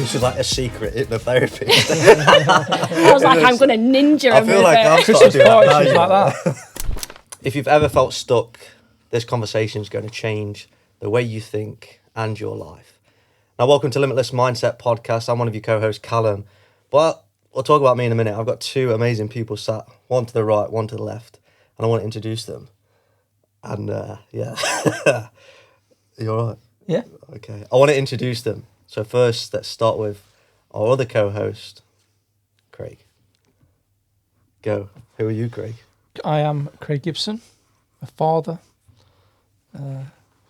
This is like a secret hypnotherapy. I was like, I'm going to ninja I feel like I'm starting to do that now, you know. like that. If you've ever felt stuck, this conversation is going to change the way you think and your life. Now, welcome to Limitless Mindset Podcast. I'm one of your co-hosts, Callum. But we'll talk about me in a minute. I've got two amazing people sat, one to the right, one to the left, and I want to introduce them. And yeah, you all right? Yeah. Okay. I want to introduce them. So first, let's start with our other co-host, Craig. Go. Who are you, Craig? I am Craig Gibson, a father,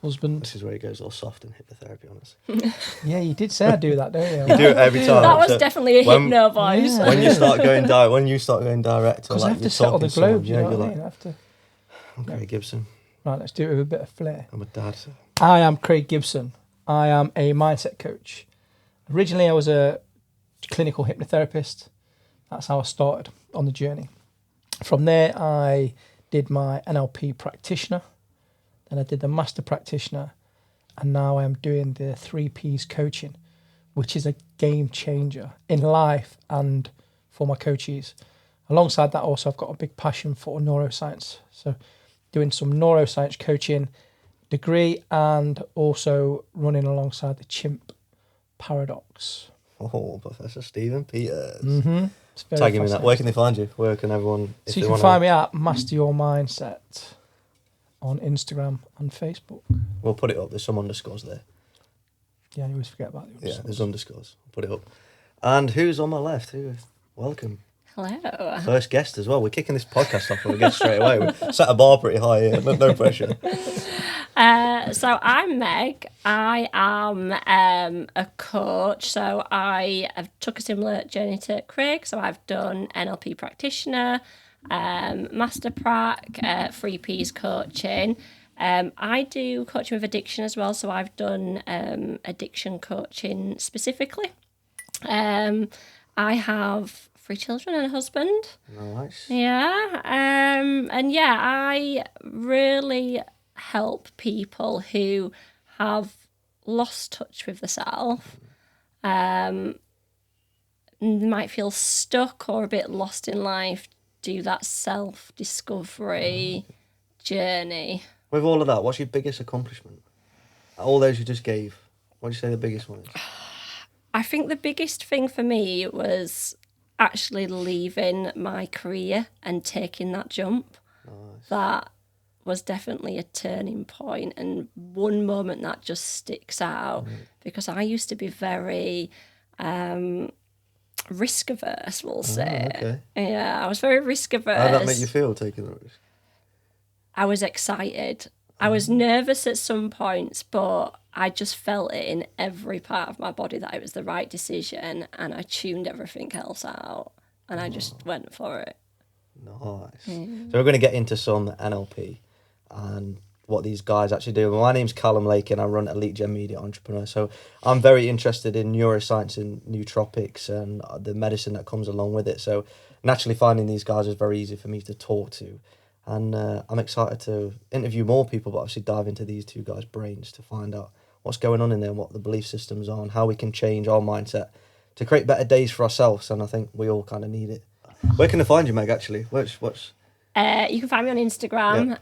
husband. This is where he goes all soft in hypnotherapy, honestly. Yeah, you did say I do that, don't you? You do it every time. That was definitely a hypno voice. Yeah. When you start going direct, Because I have to settle the globe, you know what I mean? I have to... I'm Craig Gibson. Right, let's do it with a bit of flair. I'm a dad. I am Craig Gibson. I am a mindset coach. Originally, I was a clinical hypnotherapist. That's how I started on the journey. From there, I did my NLP practitioner. Then I did the master practitioner. And now I am doing the 3 Ps coaching, which is a game changer in life and for my coaches. Alongside that, also, I've got a big passion for neuroscience. So doing some neuroscience coaching degree and also running alongside the chimp paradox. Oh, Professor Stephen Peters. Mm-hmm. Tag him in that. Where can they find you? Where can everyone... So you can find me at Master Your Mindset on Instagram and Facebook. We'll put it up. There's some underscores there. Yeah, you always forget about the underscores. Yeah, there's underscores. I'll put it up. And who's on my left? Welcome. Hello. First guest as well. We're kicking this podcast off with a guest straight away. We set a bar pretty high here. No pressure. So I'm Meg. I am a coach. So I have took a similar journey to Craig. So I've done NLP practitioner, master prac, 3 Ps coaching. I do coaching with addiction as well. So I've done addiction coaching specifically. I have 3 children and a husband. Nice. Yeah. And yeah, I really help people who have lost touch with the self, might feel stuck or a bit lost in life, do that self-discovery journey. With all of that, what's your biggest accomplishment? All those you just gave, what do you say the biggest one is? I think the biggest thing for me was actually leaving my career and taking that jump. Nice. That was definitely a turning point, and one moment that just sticks out because I used to be very risk averse, we'll say. Okay. Yeah, I was very risk averse. How did that make you feel taking that risk? I was excited. I was nervous at some points, but I just felt it in every part of my body that it was the right decision, and I tuned everything else out, and I just went for it. Nice. So we're going to get into some NLP and what these guys actually do. My name's Callum Lake and I run Elite Gen Media Entrepreneur. So I'm very interested in neuroscience and nootropics and the medicine that comes along with it. So naturally finding these guys is very easy for me to talk to. And I'm excited to interview more people, but obviously dive into these 2 guys' brains to find out what's going on in there and what the belief systems are and how we can change our mindset to create better days for ourselves. And I think we all kind of need it. Where can I find you, Meg, actually? What's You can find me on Instagram,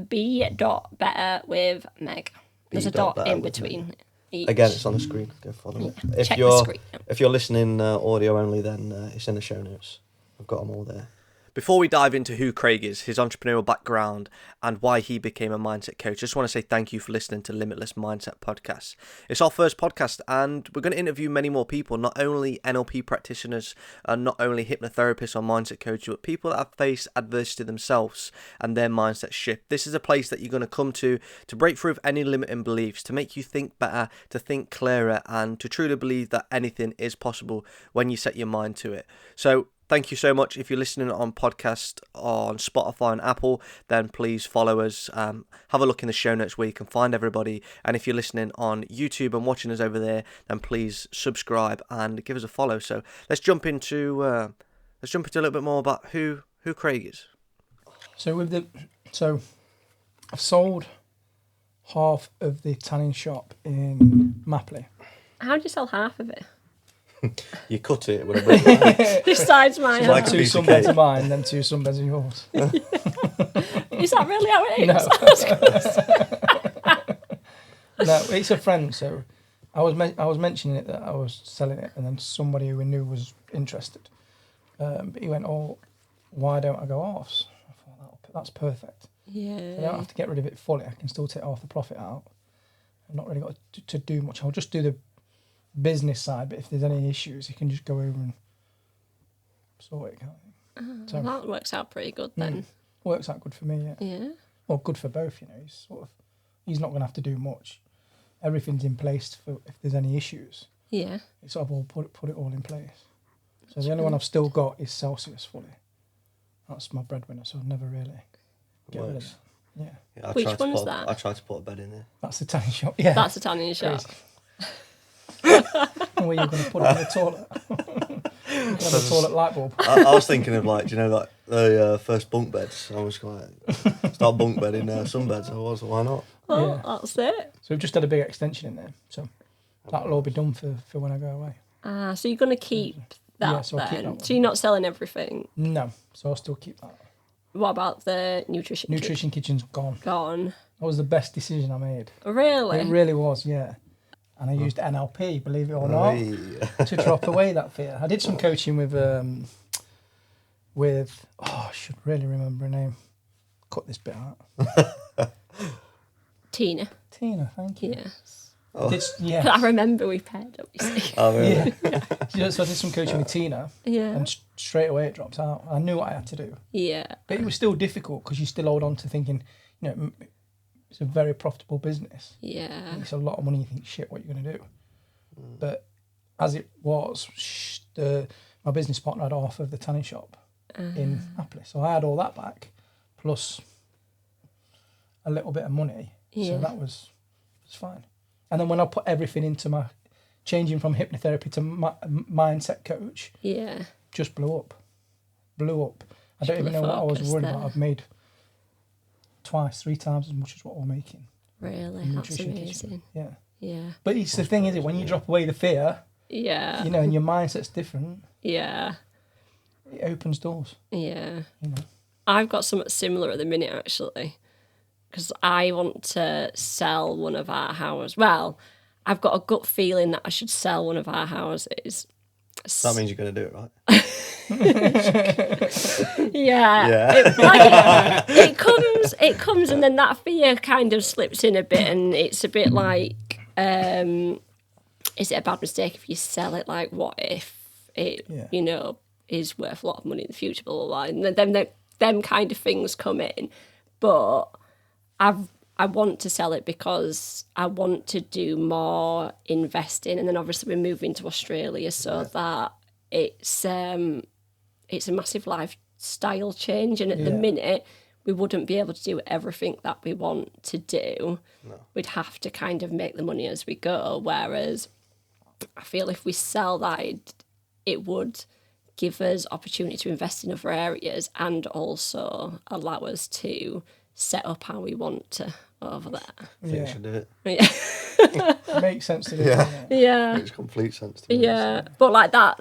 be.better.with.meg. There's a dot in between each. Again, it's on the screen. Go follow it. Check the screen. If you're listening audio only, then it's in the show notes. I've got them all there. Before we dive into who Craig is, his entrepreneurial background, and why he became a mindset coach, I just want to say thank you for listening to Limitless Mindset Podcast. It's our first podcast, and we're going to interview many more people, not only NLP practitioners, and not only hypnotherapists or mindset coaches, but people that have faced adversity themselves and their mindset shift. This is a place that you're going to come to break through any limiting beliefs, to make you think better, to think clearer, and to truly believe that anything is possible when you set your mind to it. So, thank you so much. If you're listening on podcast on Spotify and Apple, then please follow us. Have a look in the show notes where you can find everybody. And if you're listening on YouTube and watching us over there, then please subscribe and give us a follow. So let's jump into a little bit more about who Craig is. So I've sold half of the tanning shop in Mapley. How did you sell half of it? You cut it with a brick knife. This side's my It's like house. a 2 piece of sunbeds cake. of mine, then 2 sunbeds of yours. Is that really how it is? No. I was gonna say. No, it's a friend. So I was mentioning it that I was selling it, and then somebody who we knew was interested. But he went, "Oh, why don't I go arse?" I thought that's perfect. Yeah. I don't have to get rid of it fully. I can still take half the profit out. I've not really got to do much. I'll just do the business side, but if there's any issues, you can just go over and sort it. So Well, that works out pretty good then. works out good for me. Yeah. Yeah. Well, good for both. You know, he's not going to have to do much. Everything's in place for if there's any issues. Yeah. It's sort of all put it all in place. So the only one I've still got is Celsius fully. That's my breadwinner, so I've never really get rid of Works. it. Yeah, Yeah, I Which tried to one's put, that? I tried to put a bed in there. that's the tanning shop. Yeah, That's a tanning shop. where you're going to put it in the toilet. You're going to have a toilet light bulb. I was thinking of like, do you know, like the first bunk beds. I was like, start bunk bed in sunbeds. I was, why not? Oh, Yeah. that's it. So we've just had a big extension in there. So that'll all be done for when I go away. So you're going to keep that Yeah, so I'll keep then? that one. So you're not selling everything? No, so I'll still keep that. What about the nutrition? Nutrition kitchen's gone. Gone. That was the best decision I made. Really? It really was, yeah. And I used NLP, believe it or not, to drop away that fear. I did some coaching with I should really remember her name. Cut this bit out. Tina. Tina, thank you. Yes. Yeah. I remember we paired up, you see. Oh, really? Yeah. So I did some coaching with Tina, Yeah. and straight away it dropped out. I knew what I had to do. Yeah. But it was still difficult because you still hold on to thinking, you know, it's a very profitable business. Yeah. It's a lot of money. You think, shit, what are you going to do? But as it was, my business partner had half of the tanning shop in Hapley. So I had all that back, plus a little bit of money. Yeah. So that was fine. And then when I put everything into my changing from hypnotherapy to mindset coach, Yeah. just blew up. I don't Full even of know what I was focus worried there. about. I've made 3 times as much as what we're making. Really? in That's nutrition amazing. kitchen. Yeah. Yeah. But it's the thing, is it when you drop away the fear, Yeah. you know, and your mindset's different, Yeah. it opens doors. Yeah. You know. I've got something similar at the minute, actually, because I want to sell one of our houses. Well, I've got a gut feeling that I should sell one of our houses. That means you're going to do it, right? Yeah. Yeah. It comes and then that fear kind of slips in a bit, and it's a bit like, is it a bad mistake if you sell it? Like, what if it, you know, is worth a lot of money in the future, blah, blah, blah. And then them kind of things come in. But I want to sell it because I want to do more investing, and then obviously we're moving to Australia, so that it's a massive lifestyle change, and at the minute we wouldn't be able to do everything that we want to do. No. We'd have to kind of make the money as we go, whereas I feel if we sell that, it would give us opportunity to invest in other areas and also allow us to set up how we want to over there. I think you should do it. Yeah. It makes sense to do. Yeah. It? Yeah. Makes complete sense to me. Yeah, but like that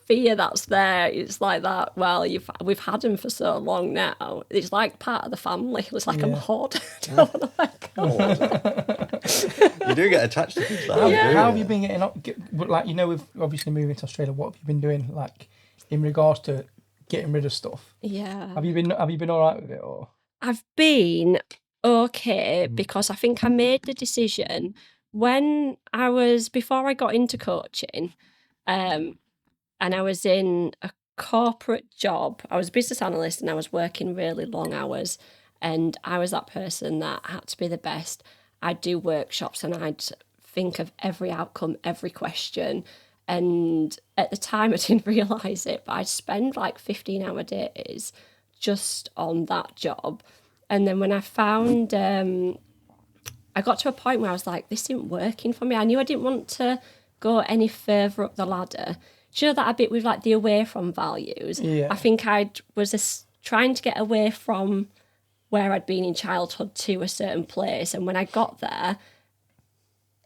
fear that's there, it's like that. Well, we've had him for so long now. It's like part of the family. It's like I'm hoarding. I don't want to let go. You do get attached to things like that. How have you been getting up? Like, you know, we've obviously moving to Australia. What have you been doing, like, in regards to getting rid of stuff? Yeah. Have you been all right with it, or? I've been okay because I think I made the decision before I got into coaching, and I was in a corporate job. I was a business analyst and I was working really long hours, and I was that person that had to be the best. I'd do workshops and I'd think of every outcome, every question. And at the time I didn't realise it, but I'd spend like 15-hour days just on that job. And then when I found, I got to a point where I was like, this isn't working for me. I knew I didn't want to go any further up the ladder. Do you know that a bit with like the away from values? Yeah. I think I was trying to get away from where I'd been in childhood to a certain place. And when I got there,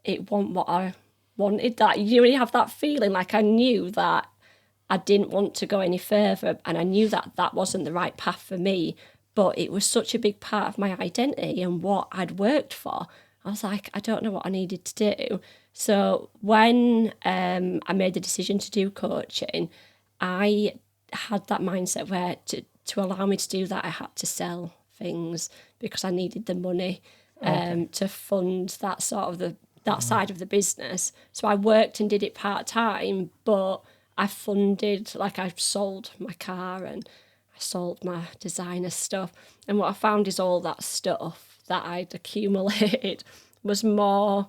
it wasn't what I wanted that. You really have that feeling like I knew that I didn't want to go any further, and I knew that that wasn't the right path for me, but it was such a big part of my identity and what I'd worked for. I was like, I don't know what I needed to do. So when I made the decision to do coaching, I had that mindset where to allow me to do that, I had to sell things because I needed the money to fund that sort of that side of the business. So I worked and did it part-time, but I funded, like I sold my car and I sold my designer stuff. And what I found is all that stuff that I'd accumulated was more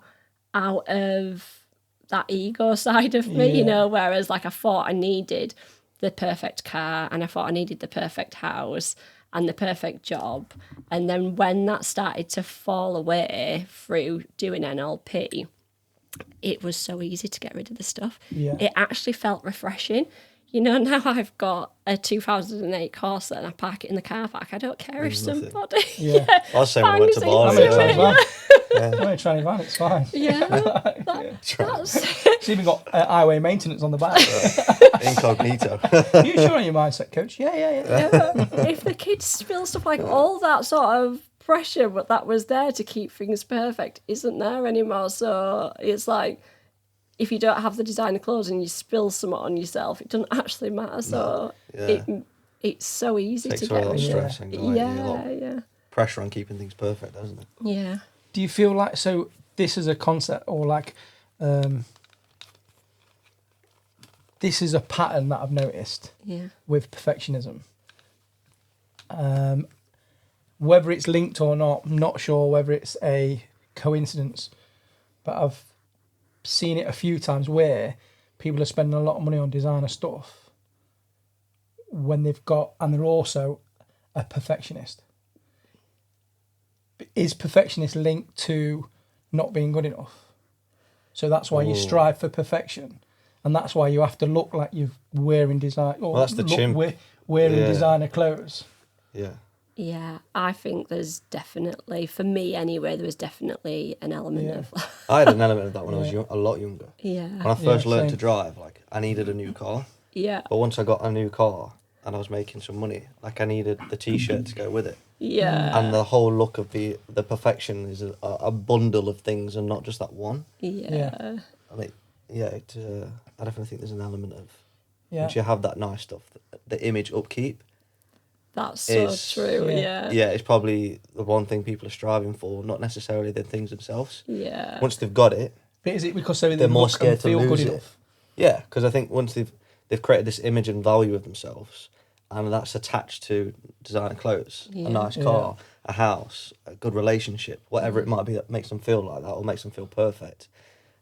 out of that ego side of me, whereas like I thought I needed the perfect car and I thought I needed the perfect house and the perfect job. And then when that started to fall away through doing NLP, it was so easy to get rid of the stuff. Yeah. It actually felt refreshing. Now I've got a 2008 Corsa and I park it in the car park. I don't care if somebody I was saying when I went to bangs Bali. into it. I'm in a tranny van, it's fine. That's It's even got highway maintenance on the back. Incognito. Are you sure on your mindset, coach? Yeah. if the kids feel stuff like all that sort of pressure but that was there to keep things perfect isn't there anymore. So it's like if you don't have the designer clothes and you spill some on yourself, it doesn't actually matter. So it's so easy Takes to away get a lot of rid of. stress, anxiety, a lot of Yeah. pressure on keeping things perfect, doesn't it? Yeah. Do you feel like, so this is a concept or like, this is a pattern that I've noticed with perfectionism. Whether it's linked or not, I'm not sure whether it's a coincidence, but I've seen it a few times where people are spending a lot of money on designer stuff when they're also a perfectionist. Is perfectionist linked to not being good enough? So that's why you strive for perfection, and that's why you have to look like you're wearing design. Or that's the chimp. Wearing designer clothes. Yeah. Yeah, I think there's definitely, for me anyway, there was definitely an element of... I had an element of that when I was a lot younger. Yeah. When I first learned to same. drive, like I needed a new car. Yeah. But once I got a new car and I was making some money, like I needed the T-shirt to go with it. Yeah. And the whole look of the perfection is a bundle of things and not just that one. Yeah. I mean, I definitely think there's an element of once Yeah. you have that nice stuff, the image upkeep. That's so true, yeah. Yeah, it's probably the one thing people are striving for, not necessarily the things themselves. Yeah. Once they've got it, But is it because they're more scared to feel lose good it. enough? Yeah, because I think once they've created this image and value of themselves, and that's attached to designer clothes, a nice car, a house, a good relationship, whatever it might be that makes them feel like that or makes them feel perfect.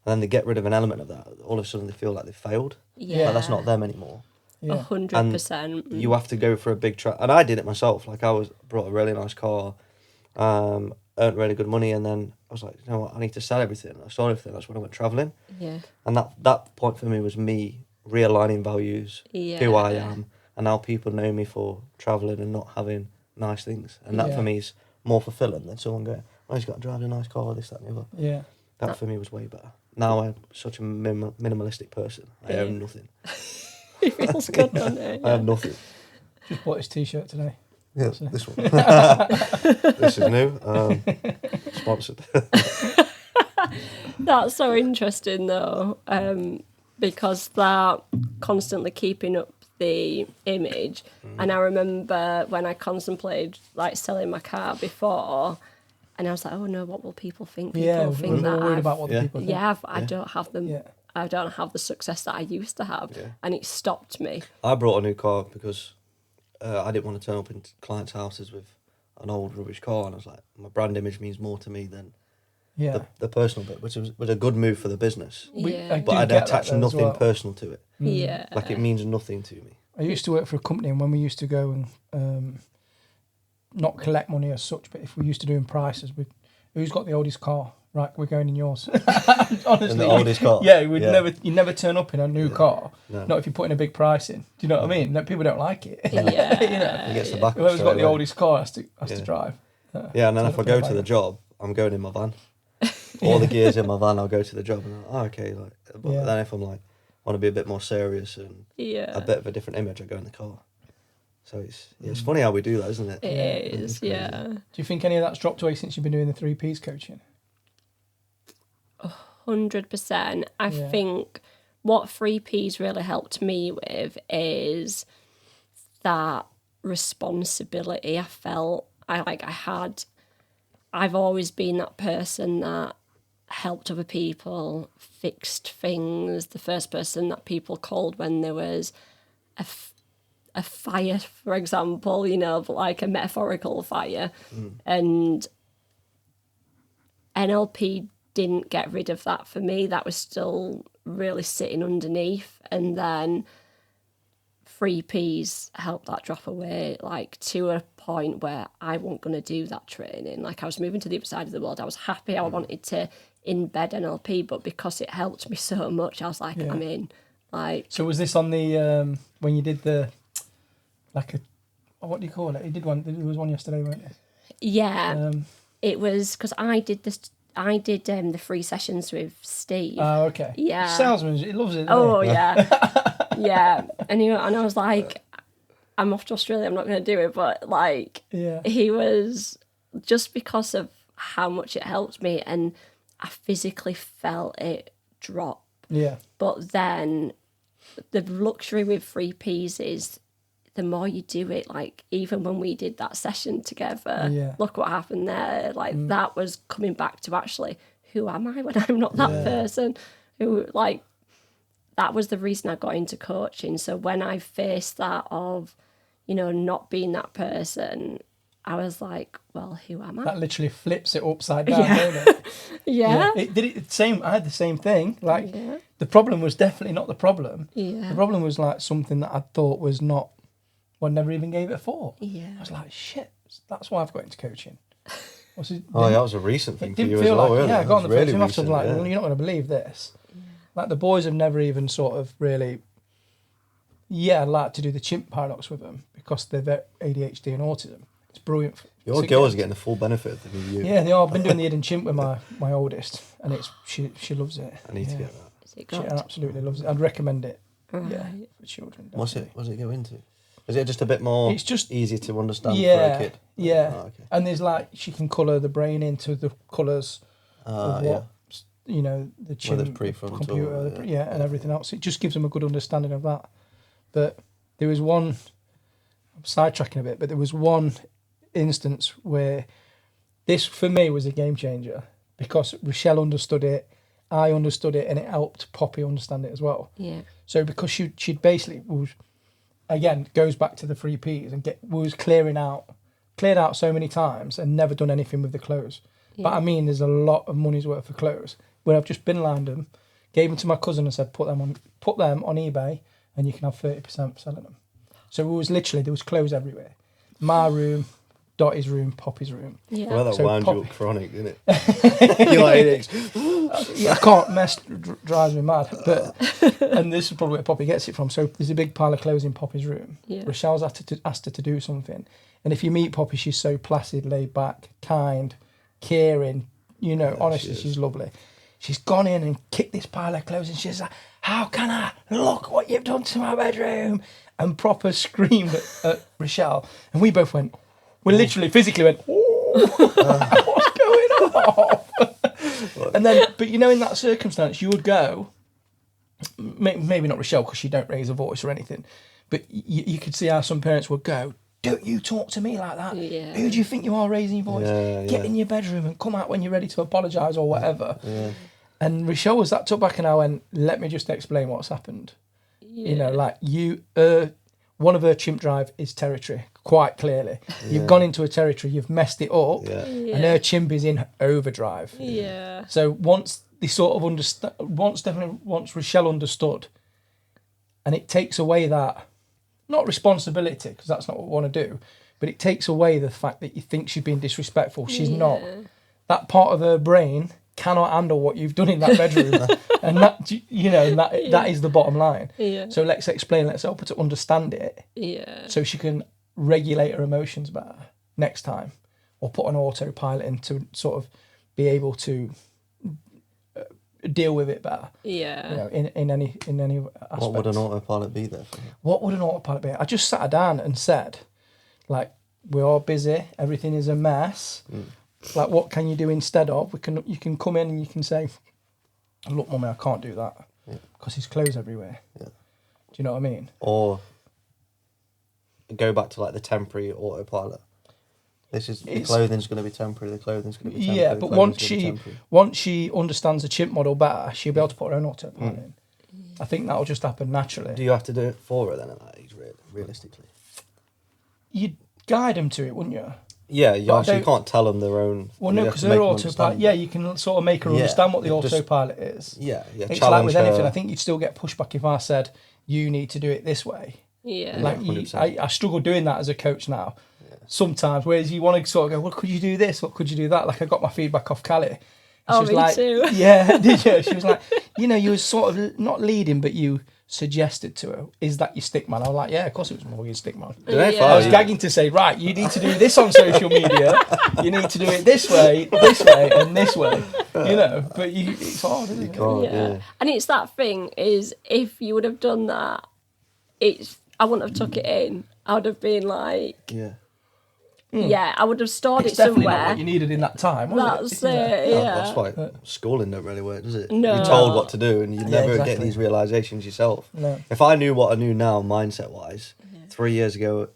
And then they get rid of an element of that. All of a sudden they feel like they've failed. Yeah. Like that's not them anymore. 100%. You have to go for a big and I did it myself. Like I brought a really nice car, earned really good money, and then I was like, you know what, I need to sell everything. I sold everything. That's when I went travelling. Yeah. And that point for me was me realigning values, who I am, and now people know me for travelling and not having nice things. And that for me is more fulfilling than someone going, oh, he's got to drive a nice car, this, that, and the other. Yeah. That for me was way better. Now I'm such a minimalistic person. I own nothing. It feels good, doesn't it? I have nothing. Just bought his T-shirt today. Yeah, this one. This is new. Sponsored. That's so interesting, though, because that constantly keeping up the image. And I remember when I contemplated like selling my car before, and I was like, oh no, what will people think? People think that worried about what the people think. I don't have them. Yeah. I don't have the success that I used to have, and it stopped me. I brought a new car because I didn't want to turn up in clients' houses with an old rubbish car, and I was like, my brand image means more to me than the personal bit, which was a good move for the business. But I'd attach nothing personal to it. Yeah, like it means nothing to me. I used to work for a company, and when we used to go and not collect money as such, but if we used to doing prices, who's got the oldest car? Right, we're going in yours. Honestly, In the oldest car. Yeah, you never turn up in a new car. No. Not if you're putting a big price in. Do you know what I mean? No, people don't like it. Yeah. He gets the back. Whoever's got the oldest car has to drive. Yeah, and then if I go to the job, I'm going in my van. all the gears in my van, I'll go to the job and I'm like, oh, okay. Like, but Yeah. then if I'm like, want to be a bit more serious and Yeah. a bit of a different image, I go in the car. So it's funny how we do that, isn't it? It is, It's crazy. yeah. Do you think any of that's dropped away since you've been doing the 3 Ps coaching? 100%. I Yeah. think what 3Ps really helped me with is that responsibility. I felt I've always been that person that helped other people, fixed things, the first person that people called when there was a fire, for example, you know, like a metaphorical fire. And NLP didn't get rid of that for me. That was still really sitting underneath. And then 3Ps helped that drop away, like to a point where I wasn't going to do that training. Like I was moving to the other side of the world. I was happy. I wanted to embed NLP, but because it helped me so much, I was like, Yeah. I'm in. Like, So was this on the when you did the what do you call it? You did one. There was one yesterday, weren't there? yeah, it was because I did this. I did the 3 sessions with Steve. Oh, okay. Yeah. Salesman, he loves it. Oh doesn't he? yeah, yeah. And I was like, I'm off to Australia. I'm not going to do it. But like, Yeah. he was, just because of how much it helped me, and I physically felt it drop. Yeah. But then the luxury with 3Ps is the more you do it, like even when we did that session together, Yeah. look what happened there. Like that was coming back to actually, who am I when I'm not that person? Who, like, that was the reason I got into coaching. So when I faced that of, you know, not being that person, I was like, well, who am I? That literally flips it upside down, Yeah. don't it? Yeah. It did it the same. I had the same thing. Like Yeah. the problem was definitely not the problem. Yeah. The problem was like something that I thought was not. Well, never even gave it a thought. Yeah. I was like, shit. That's why I've got into coaching. Oh, that was a recent thing It for you didn't as feel well, like, really. yeah, I got on the phone really to him after, recent, like, yeah. well, you're not going to believe this. Like, the boys have never even sort of really, I'd like to do the chimp paradox with them because they've ADHD and autism. It's brilliant. Your girls are getting the full benefit of the new you. Yeah, they are. I've been doing the hidden chimp with my oldest, and it's she loves it. I need to get that. Is it She good? absolutely loves it. I'd recommend it. Right. Yeah, for children. What's definitely. it go into? Is it just a bit more It's just easy to understand for yeah, a kid? yeah. Oh, okay. And there's like she can colour the brain into the colours of Yeah. what you know the chimp, there's the prefrontal, computer, yeah. and everything else. It just gives them a good understanding of that. But there was one. I'm sidetracking a bit, but there was one instance where this for me was a game changer because Rochelle understood it, I understood it, and it helped Poppy understand it as well. Yeah. So because she'd basically was, again, goes back to the 3Ps and was cleared out so many times and never done anything with the clothes. Yeah. But I mean, there's a lot of money's worth of clothes where I've just bin lined them, gave them to my cousin and said, put them on eBay and you can have 30% for selling them. So it was literally, there was clothes everywhere. My room, Dottie's room, Poppy's room. Yeah. Well, that So wound Poppy- you up chronic, didn't it? You're like, Yeah, I can't mess, drives me mad. But and this is probably where Poppy gets it from. So there's a big pile of clothes in Poppy's room. Yeah. Rochelle's asked her to do something. And if you meet Poppy, she's so placid, laid back, kind, caring. You know, honestly, she's lovely. She's gone in and kicked this pile of clothes and she's like, how can I? Look what you've done to my bedroom. And proper screamed at Rochelle. And we both went, we literally physically went, what's going on? And then, but you know, in that circumstance, you would go, maybe not Rochelle because she don't raise a voice or anything, but you could see how some parents would go, don't you talk to me like that. Yeah. Who do you think you are raising your voice? Yeah, Get yeah. in your bedroom and come out when you're ready to apologise or whatever. Yeah. And Rochelle was that took back and I went, let me just explain what's happened. Yeah. You know, like one of her chimp drive is territory, quite clearly. You've gone into a territory, you've messed it up, Yeah. Yeah. and her chimp is in overdrive. Yeah. So once they sort of once Rochelle understood, and it takes away that, not responsibility, because that's not what we want to do, but it takes away the fact that you think she's being disrespectful. She's not. That part of her brain cannot handle what you've done in that bedroom. And that, you know, that is the bottom line. Yeah. So let's help her to understand it Yeah. so she can regulate her emotions better next time, or put an autopilot in to sort of be able to deal with it better. Yeah. You know, in any aspect. What would an autopilot be there for? What would an autopilot be? I just sat her down and said, like, we're all busy, everything is a mess. Like, what can you do instead of? You can come in and you can say, look, mummy, I can't do that because there's clothes everywhere. Yeah. Do you know what I mean? Or go back to like the temporary autopilot. The clothing's going to be temporary. The clothing's going to be temporary. Yeah, but once she understands the chimp model better, she'll be able to put her own autopilot in. I think that'll just happen naturally. Do you have to do it for her then at that age, realistically? You'd guide them to it, wouldn't you? Yeah, you can't tell them their own. Well, no, because they're autopilot. Yeah, you can sort of make her understand what the autopilot is. Yeah. It's like with anything. I think you'd still get pushback if I said you need to do it this way. Yeah. Like I struggle doing that as a coach now. Sometimes, whereas you want to sort of go, well, could you do this? What could you do that? Like I got my feedback off Callie. She was like, too. Yeah, did you? She was like, you were sort of not leading, but you suggested to her, is that your stick man? I was like, yeah, of course it was more your stick man. Yeah. I was gagging to say, right, you need to do this on social media. You need to do it this way, and this way. But it's hard, isn't it? Yeah. And it's that thing is, if you would have done that, I wouldn't have took it in. I would have been like, I would have stored It's it somewhere. definitely not what you needed in that time, was That's it, yeah. That's why schooling don't really work, does it? No. You're told what to do and you never exactly. get these realizations yourself. No. If I knew what I knew now, mindset-wise, 3 years ago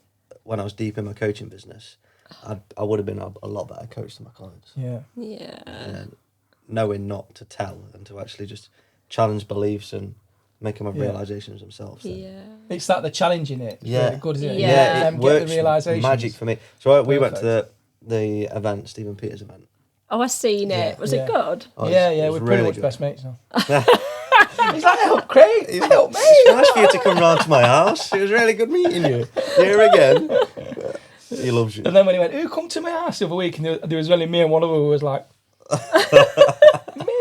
when I was deep in my coaching business, I would have been a lot better coach to my clients. Yeah. Yeah. And knowing not to tell and to actually just challenge beliefs and make them have realizations themselves. Yeah. It's that the challenge in it. Yeah. Really good, isn't it? Yeah. It Get works the realizations. magic for me. So we went to Perfect. the event, Stephen Peters event. Oh, I seen it. Was it good? Oh, We're was pretty really much good. best mates now. He's like, help, Craig, help me. It's nice for you to come round to my house. It was really good meeting you. Here again. He loves you. And then when he went, who come to my house the other week? And there was only me and one of them who was like, me.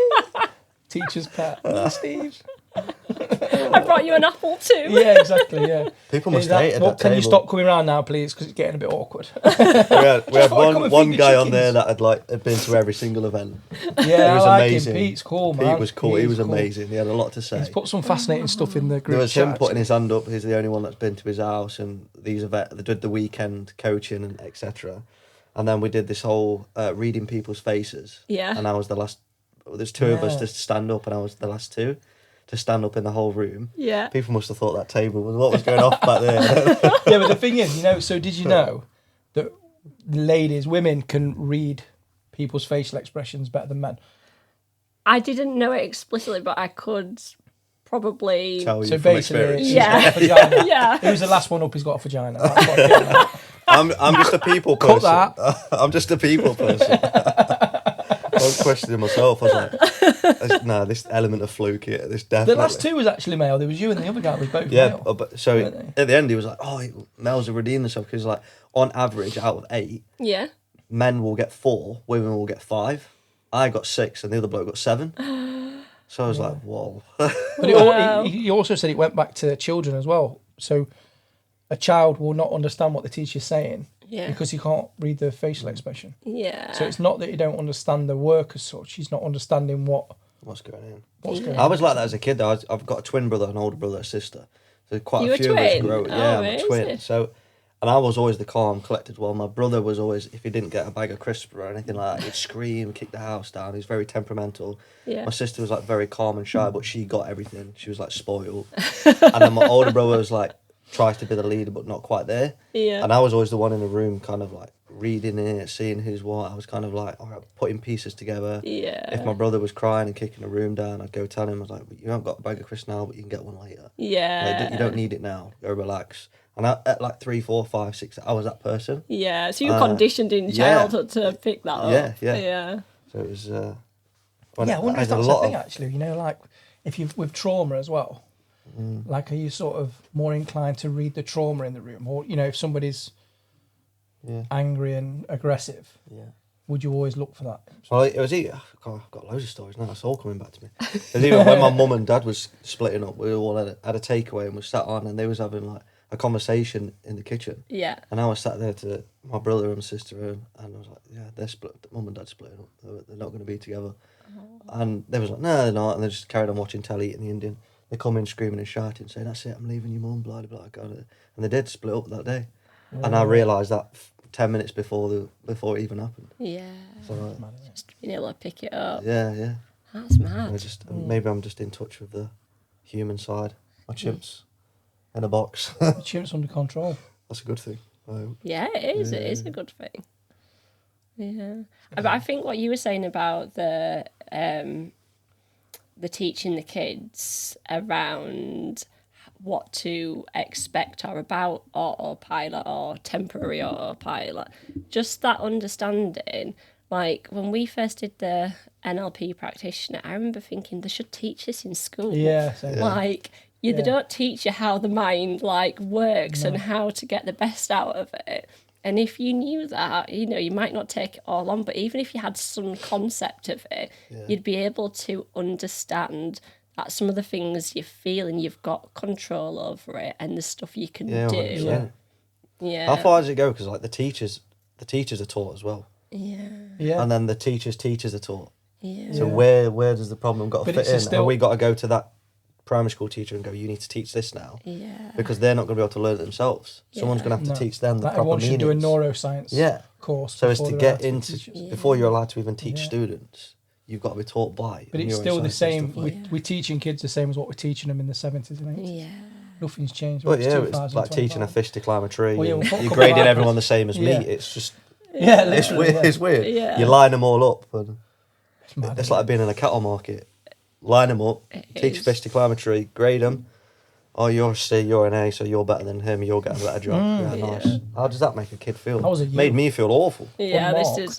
Teacher's pet. Me, Steve. I brought you an apple too. Yeah, exactly, yeah. People must hate at that Can you table. stop coming round now, please? Because it's getting a bit awkward. We had come and one feed the guy on chickens. there that had been to every single event. Yeah, He was I like amazing. him. Pete's cool, man. Pete was cool. He was cool. amazing. He had a lot to say. He's put some fascinating stuff in the group There was him chat, putting his hand up. He's the only one that's been to his house, and they did the weekend coaching and etc. And then we did this whole reading people's faces. Yeah. And I was the last. There's two of us Yeah. to stand up, and I was the last two to stand up in the whole room. Yeah. People must have thought that table was what was going off back there. Yeah, but the thing is, so did you know that women can read people's facial expressions better than men? I didn't know it explicitly, but I could probably. Tell you So from basically, experience. he's Yeah. got a vagina. Yeah. Who's the last one up? He's got a vagina. That's what I'm getting at. I'm just a people Cut person. that. I'm just a people person. I was questioning myself. I was like, "No, this element of fluke here. This definitely." The last two was actually male. There was you and the other guy was both Yeah, male. but so weren't at the end he was like, "Oh, males have redeemed themselves because like on average out of 8, Yeah. men will get 4, women will get 5. I got 6, and the other bloke got 7. So I was like, whoa. But Wow. he also said it went back to children as well. So a child will not understand what the teacher's saying Yeah. because he can't read the facial expression. Yeah. So it's not that you don't understand the work as such. He's not understanding What's going on? going I on. was like that as a kid. Though. I've got a twin brother, an older brother, a sister. So quite You a a few of us twin? grew. Oh, Yeah, I'm a twin. amazing. So, and I was always the calm, collected one. My brother was always, if he didn't get a bag of crisps or anything like that, he'd scream, kick the house down. He was very temperamental. Yeah. My sister was like very calm and shy, but she got everything. She was like spoiled. And then my older brother was like, tries to be the leader, but not quite there. Yeah. And I was always the one in the room, kind of like reading it, seeing who's what. I was kind of like, all right, putting pieces together. Yeah. If my brother was crying and kicking the room down, I'd go tell him, I was like, you haven't got a bag of crisps now, but you can get one later. Yeah. Like, you don't need it now. Go relax. And at like 3, 4, 5, 6, I was that person. Yeah. So you were conditioned in childhood to pick that up. Yeah. Yeah. So it was. Yeah, I wonder if that's the thing actually. You know, like if you've with trauma as well. Like, are you sort of more inclined to read the trauma in the room, or if somebody's angry and aggressive, would you always look for that? Well, it was either. God, I've got loads of stories now. It's all coming back to me. It was even when my mum and dad was splitting up. We all had a takeaway and we sat on, and they was having like a conversation in the kitchen. Yeah. And I was sat there to my brother and sister, and I was like, yeah, they're split. Mum and dad splitting up. They're not going to be together. And they was like, no, they're not. And they just carried on watching telly, eating the Indian. They come in screaming and shouting, saying, that's it, I'm leaving your mum, blah, blah, blah. And they did split up that day. And I realised that 10 minutes before it even happened. Yeah. So, Just being able to pick it up. yeah. That's mad. Maybe I'm just in touch with the human side. My chimp's in a box. The chimp's under control. That's a good thing. Yeah, it is. It is a good thing. Yeah. But I think what you were saying about the teaching the kids around what to expect or about autopilot or temporary autopilot, just that understanding. Like when we first did the NLP practitioner, I remember thinking they should teach this in school. Yeah. Same. Like they don't teach you how the mind works and how to get the best out of it. And if you knew that, you might not take it all on, but even if you had some concept of it, you'd be able to understand that some of the things you feel and you've got control over it and the stuff you can do. 100%. Yeah. How far does it go? Because like the teachers are taught as well. Yeah. And then the teachers are taught. Yeah. So where does the problem got to fit in? still- And we got to go to that primary school teacher and go, you need to teach this now. Yeah. Because they're not going to be able to learn it themselves. Someone's going to have to teach them the Like proper everyone should meanings. do a neuroscience course. So as before to they're get allowed to be into, teachers. before you're allowed to even teach students, you've got to be taught by. But it's still the neuroscience same. and stuff like that. We're teaching kids the same as what we're teaching them in the 70s and 80s. Yeah. Nothing's changed. But It's yeah, it's like teaching a 2025. fish to climb a tree. Well, yeah, and we'll put a you're couple grading of everyone the same as Yeah. me. It's just, Yeah, it's literally, weird. yeah. It's weird. Yeah. You line them all up. And It's mad, it's like being in a cattle market. Line them up, teach is. fish to climb a tree, grade them. Oh, you're a C, you're an A, so you're better than him, you'll get a better job. Yeah, nice. How does that make a kid feel? I was a youth. Made me feel awful. Yeah, this Unmarked. is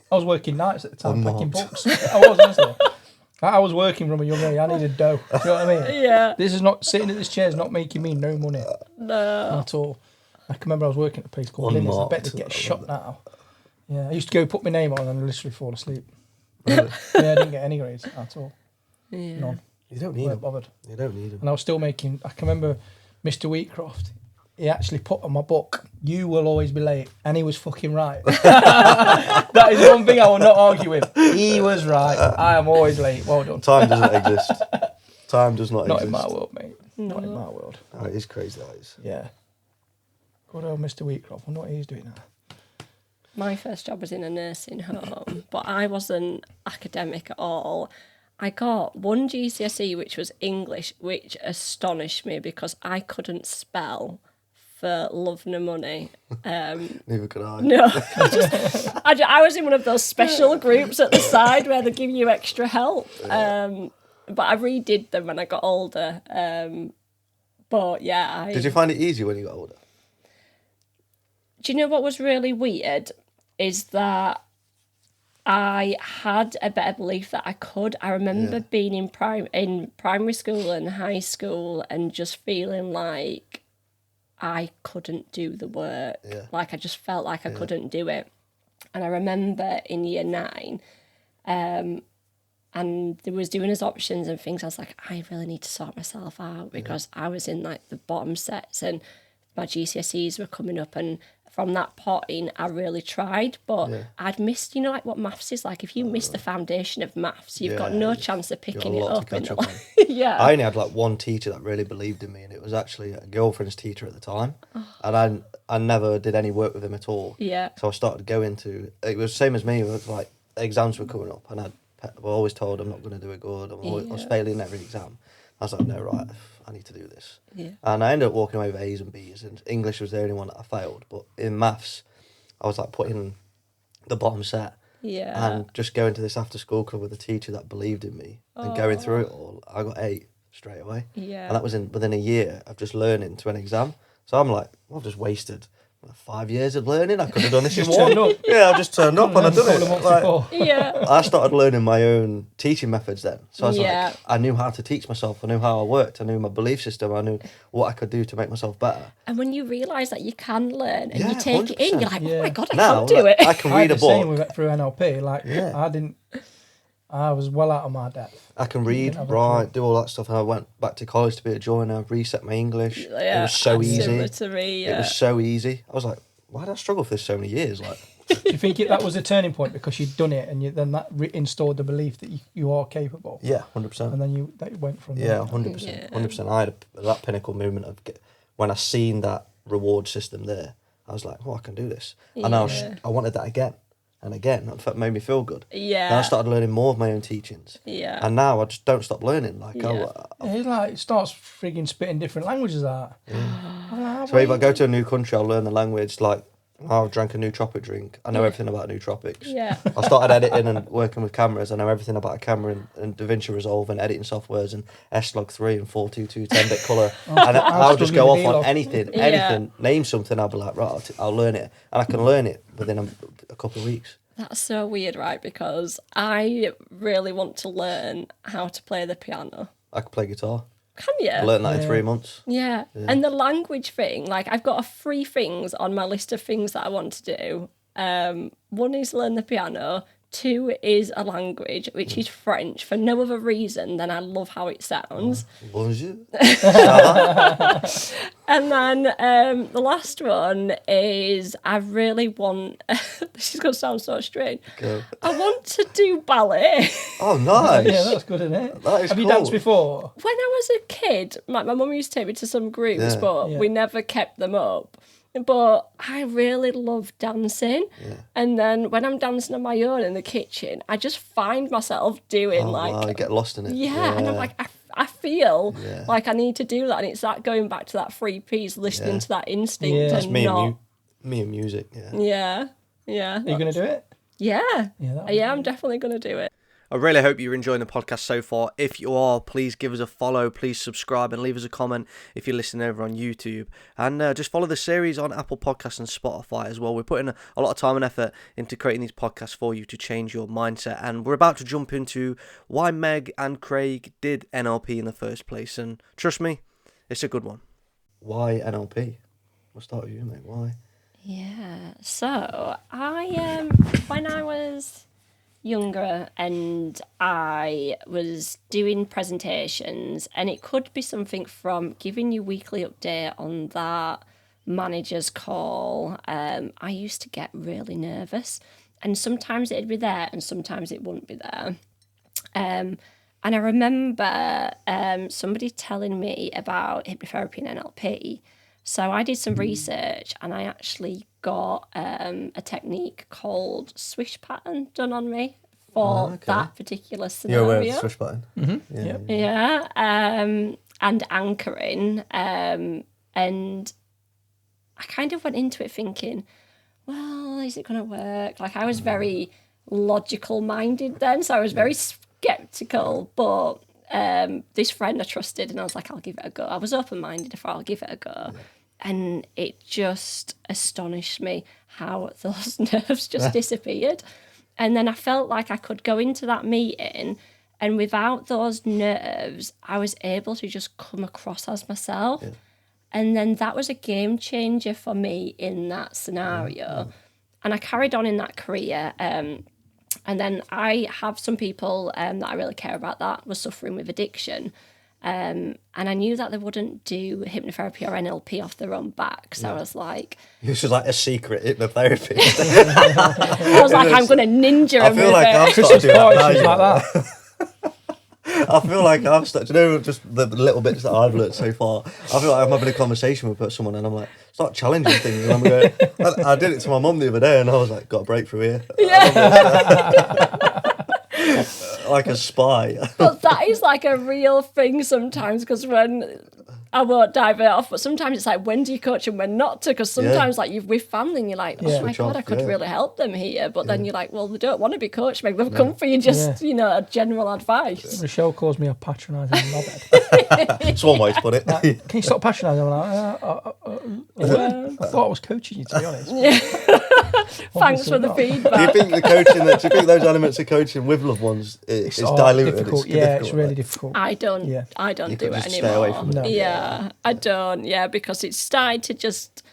I was working nights at the time, packing Unmarked. books. I was, honestly. I was working from a young age. I needed dough. Do you know what I mean? Yeah. This is not, sitting at this chair is not making me no money No. at all. I can remember I was working at a place called Linus. I bet Unmarked. they'd get I shot love now. Yeah, I used to go put my name on and literally fall asleep. Really? Yeah, I didn't get any grades at all. Yeah. None. You don't need Weren't them. bothered. You don't need them. And I was still making, I can remember Mr. Wheatcroft, he actually put on my book, you will always be late. And he was fucking right. That is one thing I will not argue with. He was right. I am always late. Well done. Time doesn't exist. Time does not Not exist. in my world, mate. Not in my world. Oh, it is crazy, that is. Yeah. Good old Mr. Wheatcroft. I wonder what he's doing now. My first job was in a nursing home, but I wasn't academic at all. I got one GCSE, which was English, which astonished me because I couldn't spell for love nor money. Neither could I. No, I was in one of those special groups at the side where they give you extra help. But I redid them when I got older. But yeah, Did you find it easy when you got older? Do you know what was really weird? Is that I had a better belief that I could. I remember being in primary school and high school and just feeling like I couldn't do the work. Yeah. Like I just felt like I couldn't do it. And I remember in year 9, and there was doing his options and things. I was like, I really need to sort myself out because I was in like the bottom sets and my GCSEs were coming up, and from that point I really tried, but I'd missed, like what maths is like. If you miss the foundation of maths, you've got no chance of picking it up. Yeah. I only had like one teacher that really believed in me, and it was actually a girlfriend's teacher at the time. And I never did any work with him at all. Yeah. So I started going to, it was the same as me, it was like exams were coming up, and I was always told I'm not going to do it good. I was failing every exam. I was like, no, right, I need to do this. Yeah. And I ended up walking away with A's and B's, and English was the only one that I failed. But in maths, I was like putting the bottom set. Yeah. And just going to this after school club with a teacher that believed in me and going through it all, I got 8 straight away. Yeah. And that was within a year of just learning to an exam. So I'm like, well, I've just wasted 5 years of learning. I could have done this in Just one. turned up. Yeah, I just turned up and I done it. Like, Yeah. I started learning my own teaching methods then. So I was Yeah. like, I knew how to teach myself. I knew how I worked. I knew my belief system. I knew what I could do to make myself better. And when you realise that you can learn and Yeah, you take it in, 100%. you're like, oh my God, I now can do it. I can read a Same book. through NLP. Like, Yeah. I was well out of my depth. I can read, write, do all that stuff. And I went back to college to be a joiner, reset my English. Yeah, it was so easy. similar to me, It was so easy. I was like, why did I struggle for this so many years? Like, Do you think that was a turning point because you'd done it and then that installed the belief that you are capable? yeah, 100%. And then that went from there. Yeah, 100%. 100%. I had that pinnacle moment of when I seen that reward system there, I was like, oh, I can do this. And I wanted that again and again. That made me feel good. Yeah. Then I started learning more of my own teachings. Yeah. And now I just don't stop learning. Like, He like starts frigging spitting different languages out. so if I go to a new country, I'll learn the language. Like, I drank a nootropic drink. I know everything about nootropics. Yeah. I started editing and working with cameras. I know everything about a camera and DaVinci Resolve and editing softwares and S-Log3 and 422 10-bit colour. And I'll just go off on anything. Name something, I'll be like, right, I'll learn it. And I can learn it within a couple of weeks. That's so weird, right? Because I really want to learn how to play the piano. I can play guitar. Can you? I learned that in 3 months. Yeah. And the language thing, like I've got 3 things on my list of things that I want to do. 1 is learn the piano. 2 is a language, which is French, for no other reason than I love how it sounds. Bonjour. And then the last one is I really want, this is going to sound so strange, I want to do ballet. Oh, nice. Yeah, that's good, isn't it? That is Have you cool. danced before? When I was a kid, my mum used to take me to some groups, but we never kept them up. But I really love dancing. Yeah. And then when I'm dancing on my own in the kitchen, I just find myself doing wow, you get lost in it. Yeah. And I'm like, I feel like I need to do that. And it's that going back to that 3 Ps, listening to that instinct. Yeah. That's and me not... and music, Yeah. Yeah. Are you going to do it? Yeah. I'm definitely going to do it. I really hope you're enjoying the podcast so far. If you are, please give us a follow, please subscribe and leave us a comment if you're listening over on YouTube. And just follow the series on Apple Podcasts and Spotify as well. We're putting a lot of time and effort into creating these podcasts for you to change your mindset. And we're about to jump into why Meg and Craig did NLP in the first place. And trust me, it's a good one. Why NLP? We'll start with you, mate. Why? Yeah. So when I was younger and I was doing presentations, and it could be something from giving you weekly update on that manager's call. I used to get really nervous, and sometimes it'd be there and sometimes it wouldn't be there. And I remember somebody telling me about hypnotherapy and NLP. So I did some research and I actually got a technique called swish pattern done on me for that particular scenario. You're aware of the swish pattern? Mm-hmm. Yeah. And anchoring. And I kind of went into it thinking, well, is it going to work? Like I was very logical minded then, so I was very skeptical, but this friend I trusted and I was like, I'll give it a go. I was open-minded if I'll give it a go. And it just astonished me how those nerves just disappeared. And then I felt like I could go into that meeting and without those nerves, I was able to just come across as myself. Yeah. And then that was a game changer for me in that scenario. And I carried on in that career. And then I have some people that I really care about that were suffering with addiction. And I knew that they wouldn't do hypnotherapy or NLP off their own back. So I was like... This was like a secret hypnotherapy. I was like, I'm going to ninja I feel like I've started doing that now. Like that. I feel like I've started, just the little bits that I've learned so far. I feel like I'm having a conversation with someone and I'm like, start challenging things. And I'm going, I did it to my mum the other day and I was like, got a breakthrough here. Yeah. Like a spy. But that is like a real thing sometimes, because when I won't dive it off, but sometimes it's like, when do you coach and when not to? Because sometimes like you're with family and you're like, oh my God, I could really help them here. But then you're like, well, they don't want to be coached, Meg. They've come for you just, a general advice. Michelle calls me a patronising knobhead. That's one way to put it. Like, can you stop patronising? I'm like, I thought I was coaching you, to be honest. Yeah. Thanks for the feedback. Do you think those elements of coaching with loved ones is diluted? Difficult. It's really difficult. I don't do it anymore. Stay away from it. Yeah, I don't. Yeah, because it's started to just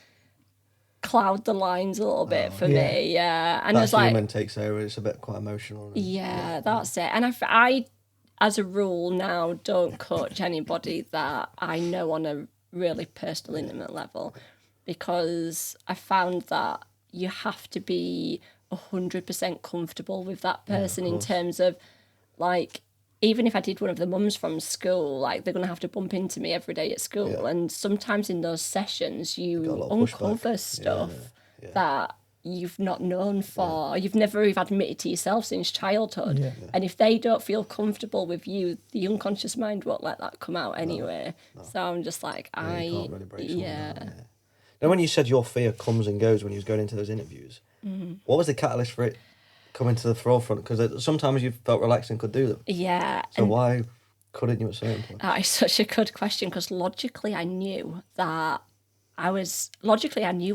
cloud the lines a little bit for Yeah. me. Yeah, and That it's like, human takes over. It's a bit quite emotional. yeah, that's it. And I, as a rule now, don't coach anybody that I know on a really personal, intimate level, because I found that you have to be 100% comfortable with that person in terms of, like, even if I did one of the mums from school, like, they're going to have to bump into me every day at school. And sometimes in those sessions, you uncover stuff that you've not known for, you've never even admitted to yourself since childhood. Yeah. And if they don't feel comfortable with you, the unconscious mind won't let that come out anyway. So I'm just like, You can't really break someone down, yeah. Now, when you said your fear comes and goes when you was going into those interviews, what was the catalyst for it coming to the forefront? Because sometimes you felt relaxed and could do them. Yeah. So why couldn't you at certain point? That is such a good question, because logically I knew I